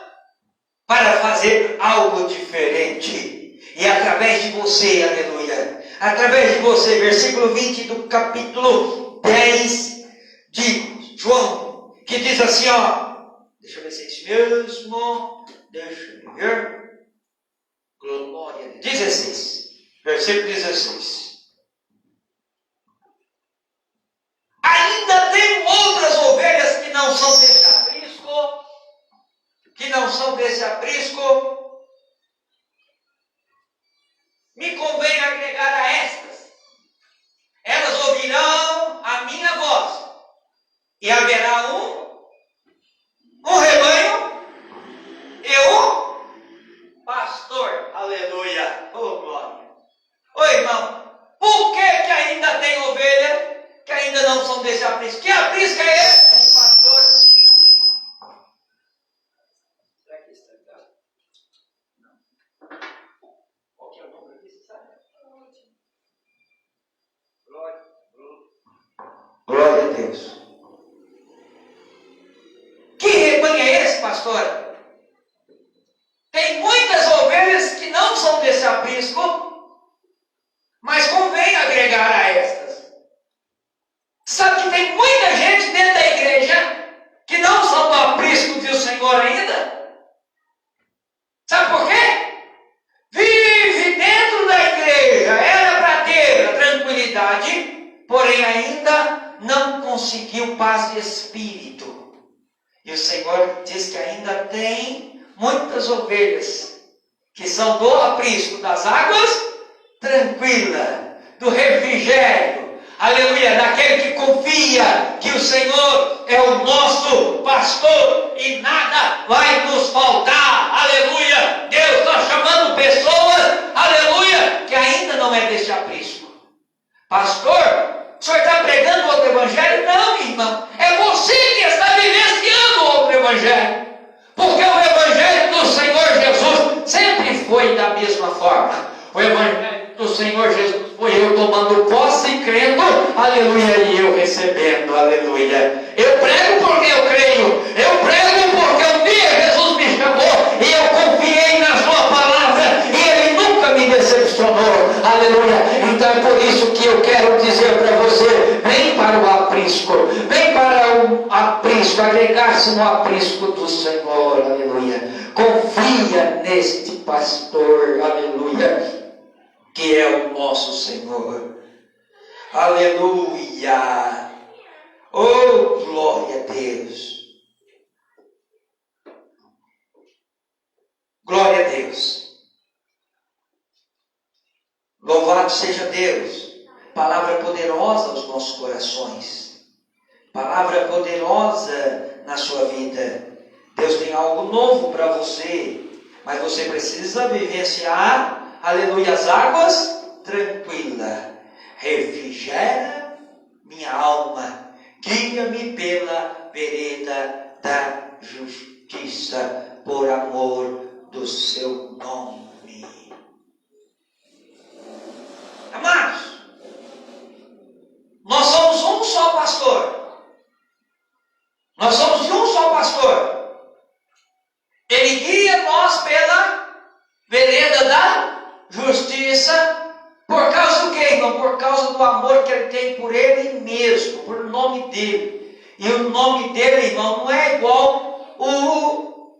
para fazer algo diferente. E através de você, aleluia, através de você, versículo 20 do capítulo 10 de João, que diz assim, ó, deixa eu ver se é isso mesmo, deixa eu ver, glória a Deus, 16, versículo 16. Ainda tem outras ovelhas que não são desse aprisco, me convém agregar a estas. Elas ouvirão a minha voz, e haverá um rebanho e um pastor. Aleluia, oh glória. Ô irmão, por que ainda tem ovelha que ainda não são desse aprisco? Que aprisco é esse? Pastor. Será que está ligado? Não. Qual que é o número aqui, você sabe? Glória a Deus. Que rebanho é esse, pastor? Tem muitas ovelhas que não são desse aprisco, mas convém agregar a estas. Sabe que tem muita gente dentro da igreja que não são do aprisco do Senhor ainda? Sabe por quê? Vive dentro da igreja, era para ter a tranquilidade, porém ainda não conseguiu paz de espírito. E o Senhor diz que ainda tem muitas ovelhas que são do aprisco das águas tranquila, do refrigério, aleluia, daquele que confia que o Senhor é o nosso pastor e nada vai nos faltar, aleluia. Deus está chamando pessoas, aleluia, que ainda não é desse aprisco. Pastor, o senhor está pregando outro evangelho? Não, irmão, é você que está vivenciando outro evangelho, porque o evangelho do Senhor Jesus sempre foi da mesma forma. O evangelho do Senhor Jesus foi eu tomando posse e crendo, aleluia, e eu recebendo, aleluia. Eu prego porque eu creio, eu prego porque um dia Jesus me chamou e eu confiei na sua palavra e Ele nunca me decepcionou, aleluia. Então é por isso que eu quero dizer para você, vem para o aprisco, vem para o aprisco, agregar-se no aprisco do Senhor, aleluia. Confia neste pastor, aleluia, que é o nosso Senhor. Aleluia. Oh, glória a Deus. Glória a Deus. Louvado seja Deus. Palavra poderosa aos nossos corações. Palavra poderosa na sua vida. Deus tem algo novo para você, mas você precisa vivenciar, aleluia, as águas tranquila. Refrigera minha alma, guia-me pela vereda da justiça, por amor do seu nome. Amados, nós somos um só pastor. Nós somos de um só pastor. Ele guia nós pela vereda da justiça. Por causa do que, irmão? Por causa do amor que ele tem por ele mesmo, por nome dele. E o nome dele, irmão, não é igual o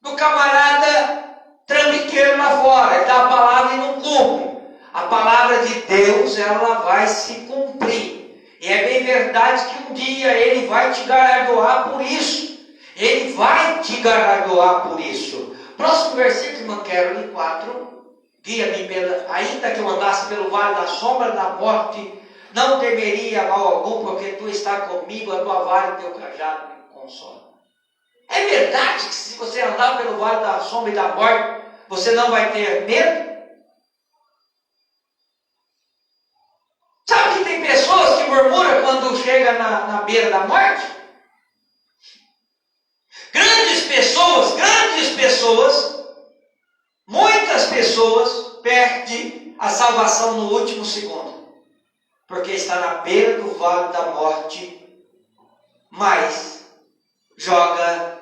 do camarada trambiqueiro lá fora. Ele dá a palavra e não cumpre. A palavra de Deus, ela vai se cumprir. E é bem verdade que um dia Ele vai te galardoar por isso. Ele vai te galardoar por isso. Próximo versículo, irmã Carolyn 4. Guia-me ainda que eu andasse pelo vale da sombra da morte, não temeria mal algum, porque Tu está comigo, a Tua vara e o Teu cajado me consolam. É verdade que se você andar pelo vale da sombra e da morte, você não vai ter medo? Sabe que tem pessoas que murmuram quando chega na beira da morte? Grandes pessoas, muitas pessoas perdem a salvação no último segundo, porque está na beira do vale da morte, mas joga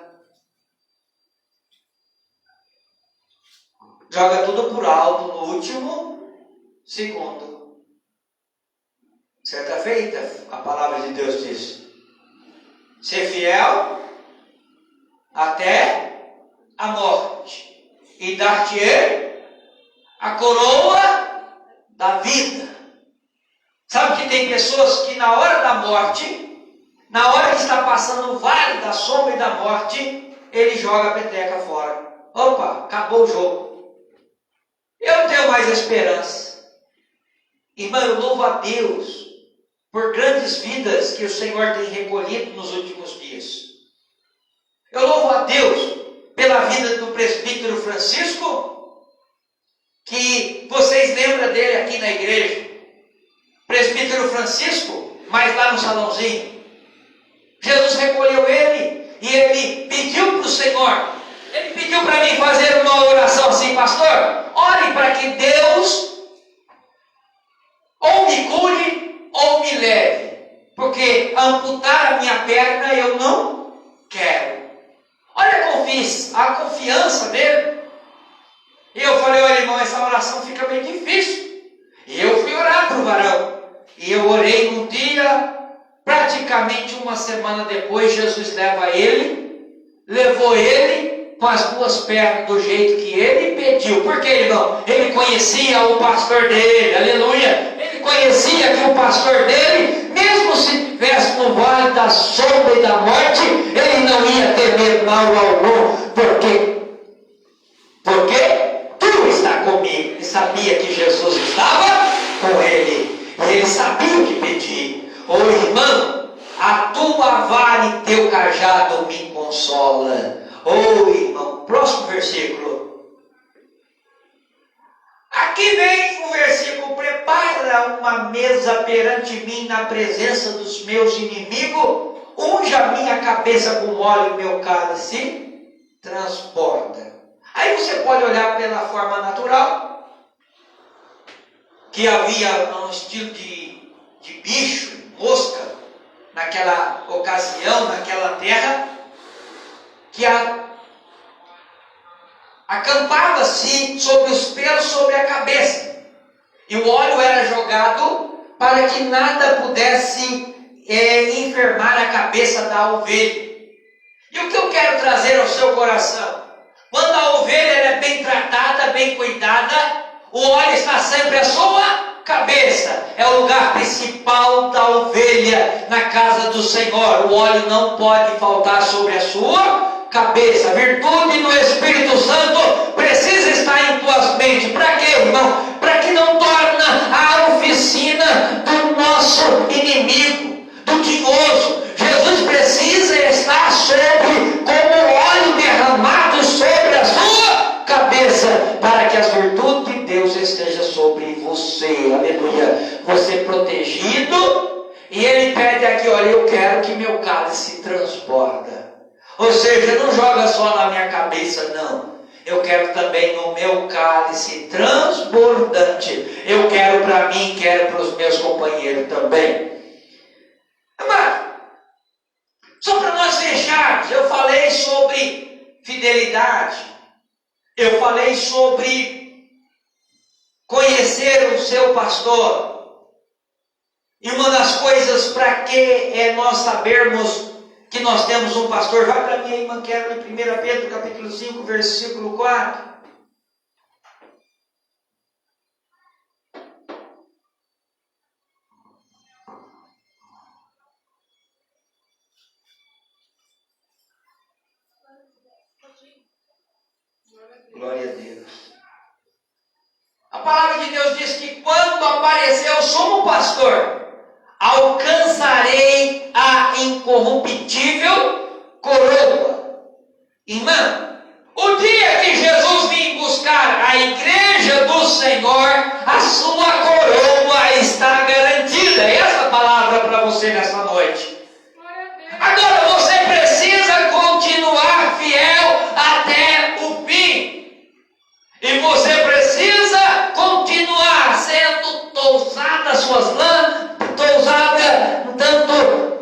joga tudo por alto no último segundo. Certa feita, a palavra de Deus diz: ser fiel até a morte, e dar-te-ei a coroa da vida. Sabe que tem pessoas que na hora da morte, na hora que está passando o vale da sombra e da morte, ele joga a peteca fora. Opa, acabou o jogo. Eu não tenho mais esperança. Irmão, eu louvo a Deus por grandes vidas que o Senhor tem recolhido nos últimos dias. Eu louvo a Deus pela vida do presbítero Francisco, que vocês lembram dele aqui na igreja. Presbítero Francisco, mas lá no salãozinho. Jesus recolheu ele e ele pediu para o Senhor. Ele pediu para mim fazer uma oração assim: pastor, ore para que Deus ou me cure ou me leve, porque amputar a minha perna eu não quero. Olha a confiança dele. E eu falei: olha, irmão, essa oração fica bem difícil. E eu fui orar para o varão. E eu orei num dia, praticamente uma semana depois, Jesus levou ele com as duas pernas do jeito que ele pediu. Por quê, irmão? Ele conhecia o pastor dele, aleluia. Ele conhecia que o pastor dele, mesmo se estivesse no vale da sombra e da morte, ele não ia temer mal algum. Por quê? Porque tu está comigo. Ele sabia que Jesus estava com ele. E ele sabia o que pedir. Ô irmão, a tua vara e teu cajado me consola. Ô irmão, próximo versículo. Aqui vem o versículo: prepara uma mesa perante mim na presença dos meus inimigos, unge a minha cabeça com óleo e meu cálice transborda. Aí você pode olhar pela forma natural, que havia um estilo de bicho, mosca, naquela ocasião, naquela terra, que acampava-se sobre os pelos, sobre a cabeça. E o óleo era jogado para que nada pudesse enfermar a cabeça da ovelha. E o que eu quero trazer ao seu coração? Quando a ovelha é bem tratada, bem cuidada, o óleo está sempre à sua cabeça. É o lugar principal da ovelha na casa do Senhor. O óleo não pode faltar sobre a sua cabeça. A virtude do Espírito Santo precisa estar em tuas mentes. Para quê, irmão? Para que não torna a oficina do nosso inimigo, do tinhoso. Jesus precisa estar sobre, como óleo derramado sobre a sua cabeça, para que as virtudes de Deus estejam sobre você. Aleluia. Você protegido. E ele pede aqui: olha, eu quero que meu cálice transborda. Ou seja, não joga só na minha cabeça, não. Eu quero também no meu cálice transbordante. Eu quero para mim, quero para os meus companheiros também. Amado, só para nós fecharmos, eu falei sobre fidelidade. Eu falei sobre conhecer o seu pastor. E uma das coisas para que nós sabermos que nós temos um pastor, vai para mim aí, Manquero, em 1 Pedro capítulo 5, versículo 4. Glória a Deus. A palavra de Deus diz que quando aparecer o sumo pastor, alcançarei a incorruptível coroa. Irmã, o dia que Jesus vir buscar a igreja do Senhor, a sua coroa está garantida. Essa palavra para você nessa noite. Agora você precisa continuar fiel até o fim. E você precisa continuar sendo tousada suas lãs, tousada tanto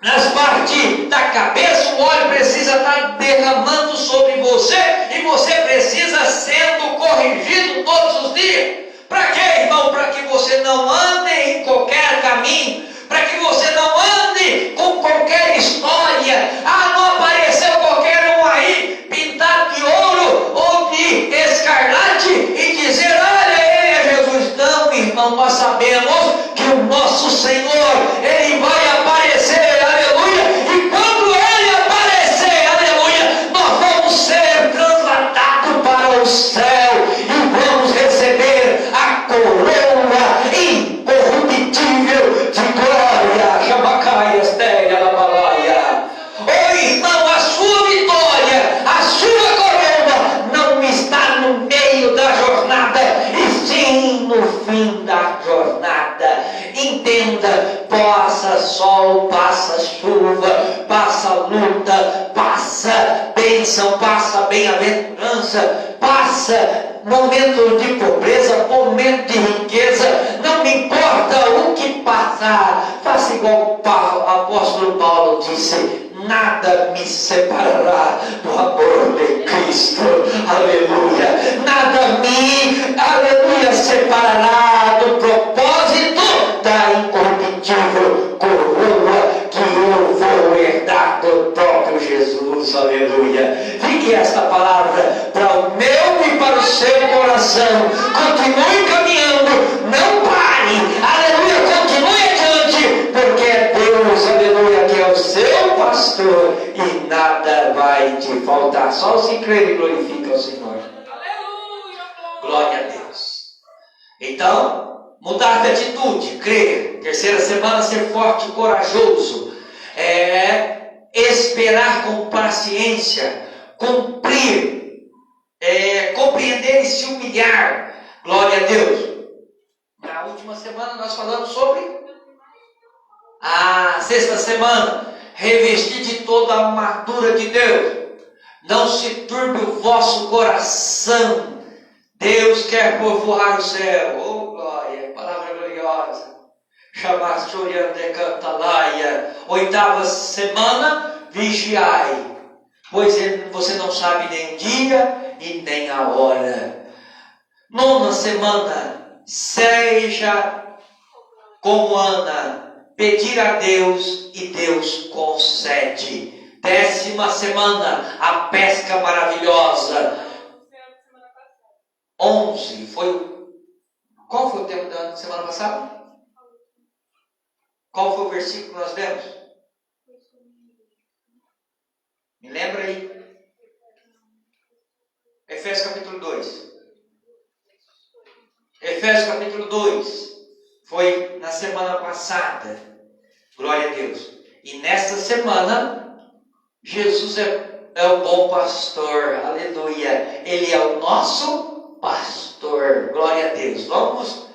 nas partes da cabeça, o óleo precisa estar derramando sobre você, e você precisa sendo correto corrigido todos os dias. Para quê, irmão? Para que você não ande em qualquer caminho, para que você não ande com qualquer história. Ah, não apareceu qualquer um aí, pintado de ouro ou de escarlate, e dizer, olha, ele é Jesus. Não, irmão, nós sabemos que o nosso Senhor, Ele vai aparecer, aleluia, e quando Ele aparecer, aleluia, nós vamos ser transladados para o céu e vamos receber a coroa incorruptível de glória. Jabacaia, Estéria, Labalaia. Oh, irmão, a sua vitória, a sua coroa não está no meio da jornada, e sim no fim da jornada. Entenda, passa sol, passa chuva, passa luta, passa bênção, passa bem-aventurança, passa momento de pobreza, momento de riqueza, não me importa o que passar. Faça igual o apóstolo Paulo disse, nada me separará do amor de Cristo, aleluia, nada me, aleluia, separará do propósito da incorruptível coroa que eu vou herdar do próprio Jesus, aleluia. Fique esta palavra para o meu e para o seu coração. Continue caminhando, não pare, aleluia, continue adiante, porque é Deus, aleluia, que é o seu pastor e nada vai te faltar. Só os que crerem glorificam o Senhor. Aleluia, Glória a Deus. Então, mudar de atitude, crer. Terceira semana, ser forte e corajoso. Esperar com paciência, cumprir, compreender e se humilhar. Glória a Deus. Na última semana nós falamos sobre a sexta semana, revestir de toda a armadura de Deus. Não se turbe o vosso coração. Deus quer povoar o céu. Oh, glória, palavra gloriosa. Oitava semana, vigiai, pois você não sabe nem o dia e nem a hora. Nona semana, seja como Ana, pedir a Deus e Deus concede. 10ª semana, a pesca maravilhosa. 11 qual foi o tema da semana passada? Qual foi o versículo que nós lemos? Me lembra aí. Efésios capítulo 2. Efésios capítulo 2. Foi na semana passada. Glória a Deus. E nesta semana, Jesus é o bom pastor. Aleluia. Ele é o nosso pastor. Glória a Deus. Vamos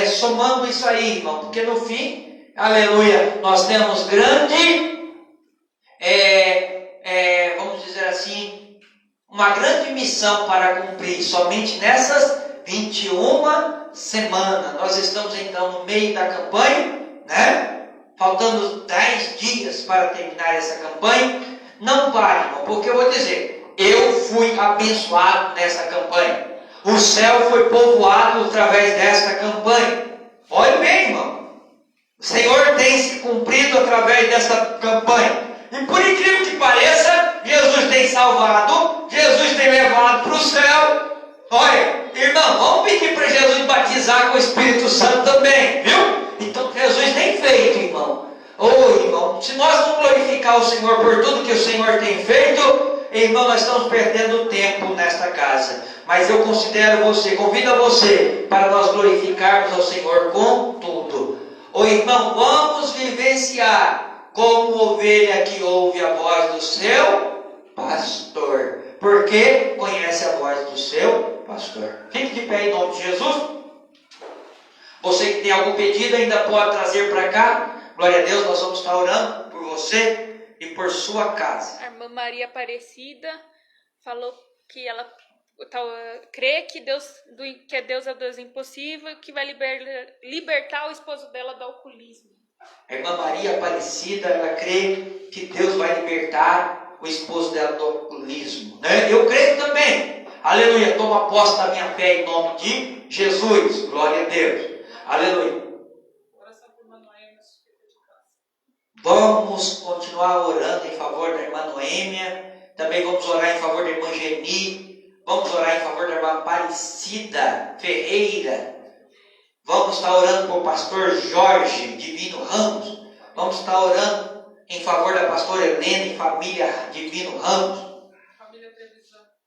somando isso aí, irmão. Porque no fim, aleluia, nós temos grande, vamos dizer assim, uma grande missão para cumprir. Somente nessas 21 semanas. Nós estamos então no meio da campanha, né? Faltando 10 dias para terminar essa campanha. Não pare, irmão, porque eu vou dizer, eu fui abençoado nessa campanha. O céu foi povoado através desta campanha. Olha bem, irmão. O Senhor tem se cumprido através dessa campanha. E por incrível que pareça, Jesus tem salvado, Jesus tem levado para o céu. Olha, irmão, vamos pedir para Jesus batizar com o Espírito Santo também, viu? Então Jesus tem feito, irmão. Irmão, se nós não glorificar o Senhor por tudo que o Senhor tem feito, irmão, nós estamos perdendo tempo nesta casa. Mas eu convido você para nós glorificarmos ao Senhor com tudo. Irmão, vamos vivenciar como ovelha que ouve a voz do seu pastor. Porque conhece a voz do seu pastor. Fique de pé em nome de Jesus. Você que tem algum pedido ainda pode trazer para cá. Glória a Deus, nós vamos estar orando por você e por sua casa. A irmã Maria Aparecida falou que ela crê que Deus é o Deus impossível, que vai libertar o esposo dela do alcoolismo. A irmã Maria Aparecida, ela crê que Deus vai libertar o esposo dela do alcoolismo, né? Eu creio também. Aleluia. Toma posse da minha fé em nome de Jesus. Glória a Deus. Aleluia. Vamos continuar orando em favor da irmã Noêmia. Também vamos orar em favor da irmã Geni. Vamos orar em favor da irmã Aparecida Ferreira. Vamos estar orando por pastor Jorge Divino Ramos. Vamos estar orando em favor da pastora Helena e família Divino Ramos.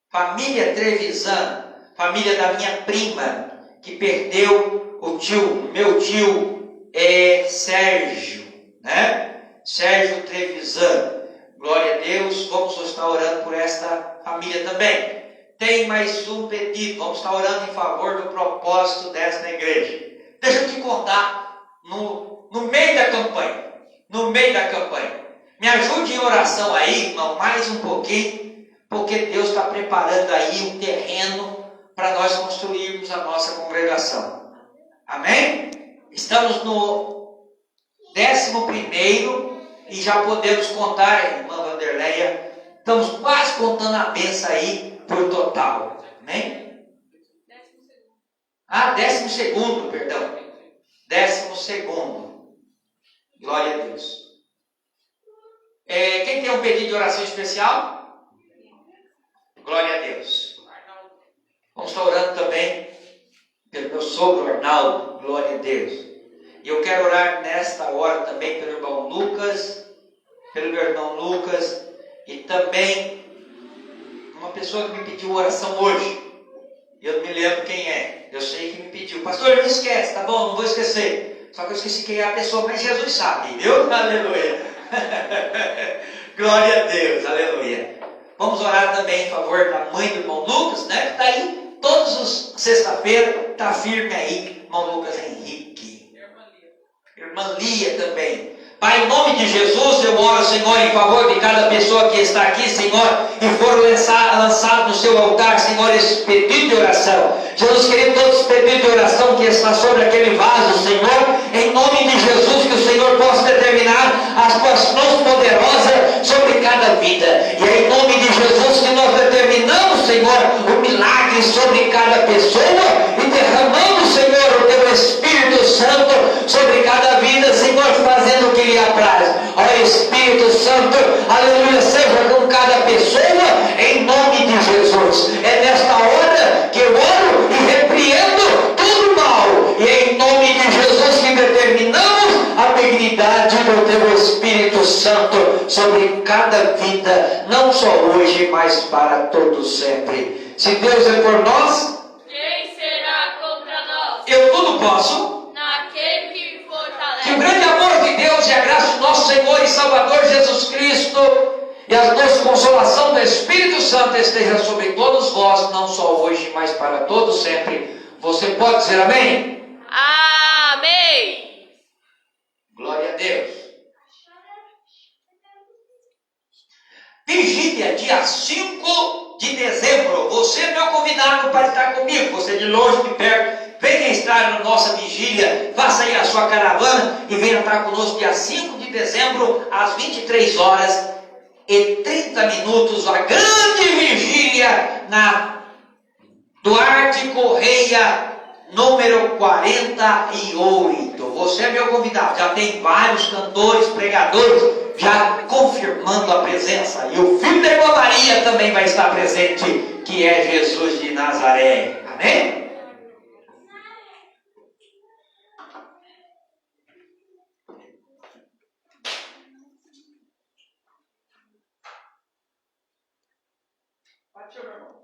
Família Trevisan. Família da minha prima, que perdeu o tio, meu tio Sérgio, né? Sérgio Trevisan. Glória a Deus. Vamos estar orando por esta família também. Tem mais um pedido. Vamos estar orando em favor do propósito desta igreja. Deixa eu te contar, no meio da campanha, me ajude em oração aí, irmão, mais um pouquinho, porque Deus está preparando aí um terreno para nós construirmos a nossa congregação. Amém? Estamos no 11º e já podemos contar, irmã Vanderleia, estamos quase contando a benção aí por total. Amém? 12º, perdão. 12º. Glória a Deus. Quem tem um pedido de oração especial? Glória a Deus. Vamos estar orando também pelo meu sogro Arnaldo. Glória a Deus. E eu quero orar nesta hora também pelo irmão Lucas, pelo meu irmão Lucas, e também uma pessoa que me pediu oração hoje. Eu não me lembro quem é. Eu sei que me pediu. Pastor, não esquece, tá bom? Não vou esquecer. Só que eu esqueci quem é a pessoa, mas Jesus sabe, viu? Aleluia. Glória a Deus, aleluia. Vamos orar também em favor da mãe do irmão Lucas, né? Que está aí todos os sexta-feira, está firme aí, irmão Lucas Henrique. Irmã Lia também. Pai, em nome de Jesus, eu oro, Senhor, em favor de cada pessoa que está aqui, Senhor, e for lançado no seu altar, Senhor, esse pedido de oração. Jesus, querido, todos os pedidos de oração que está sobre aquele vaso, Senhor, em nome de Jesus, que o Senhor possa determinar as tuas mãos poderosas sobre cada vida. E é em nome de Jesus que nós determinamos, Senhor, o milagre sobre cada pessoa e derramamos, Senhor, o teu Espírito Santo sobre cada vida, Senhor, fazendo o que lhe apraz. Ó Espírito Santo, aleluia, seja com cada pessoa, em nome de Jesus. É nesta hora que eu oro e repreendo todo mal. E é em nome de Jesus que determinamos a benignidade do teu Espírito Santo sobre cada vida, não só hoje, mas para todos sempre. Se Deus é por nós, Quem será contra nós? eu tudo posso. Naquele que me fortalece. Que o grande amor de Deus e a graça do nosso Senhor e Salvador Jesus Cristo e a doce consolação do Espírito Santo esteja sobre todos vós, não só hoje, mas para todos sempre. Você pode dizer amém? Amém. Glória a Deus. Vigília, dia 5 de dezembro. Você é meu convidado para estar comigo. Você de longe, de perto. Venha estar na nossa vigília. Faça aí a sua caravana e venha estar conosco dia 5 de dezembro, às 23 horas e 30 minutos. A grande vigília na Duarte Correia, número 48. Você é meu convidado. Já tem vários cantores, pregadores já confirmando a presença. E o filho da irmã Maria também vai estar presente, que é Jesus de Nazaré. Amém? Pode, meu irmão.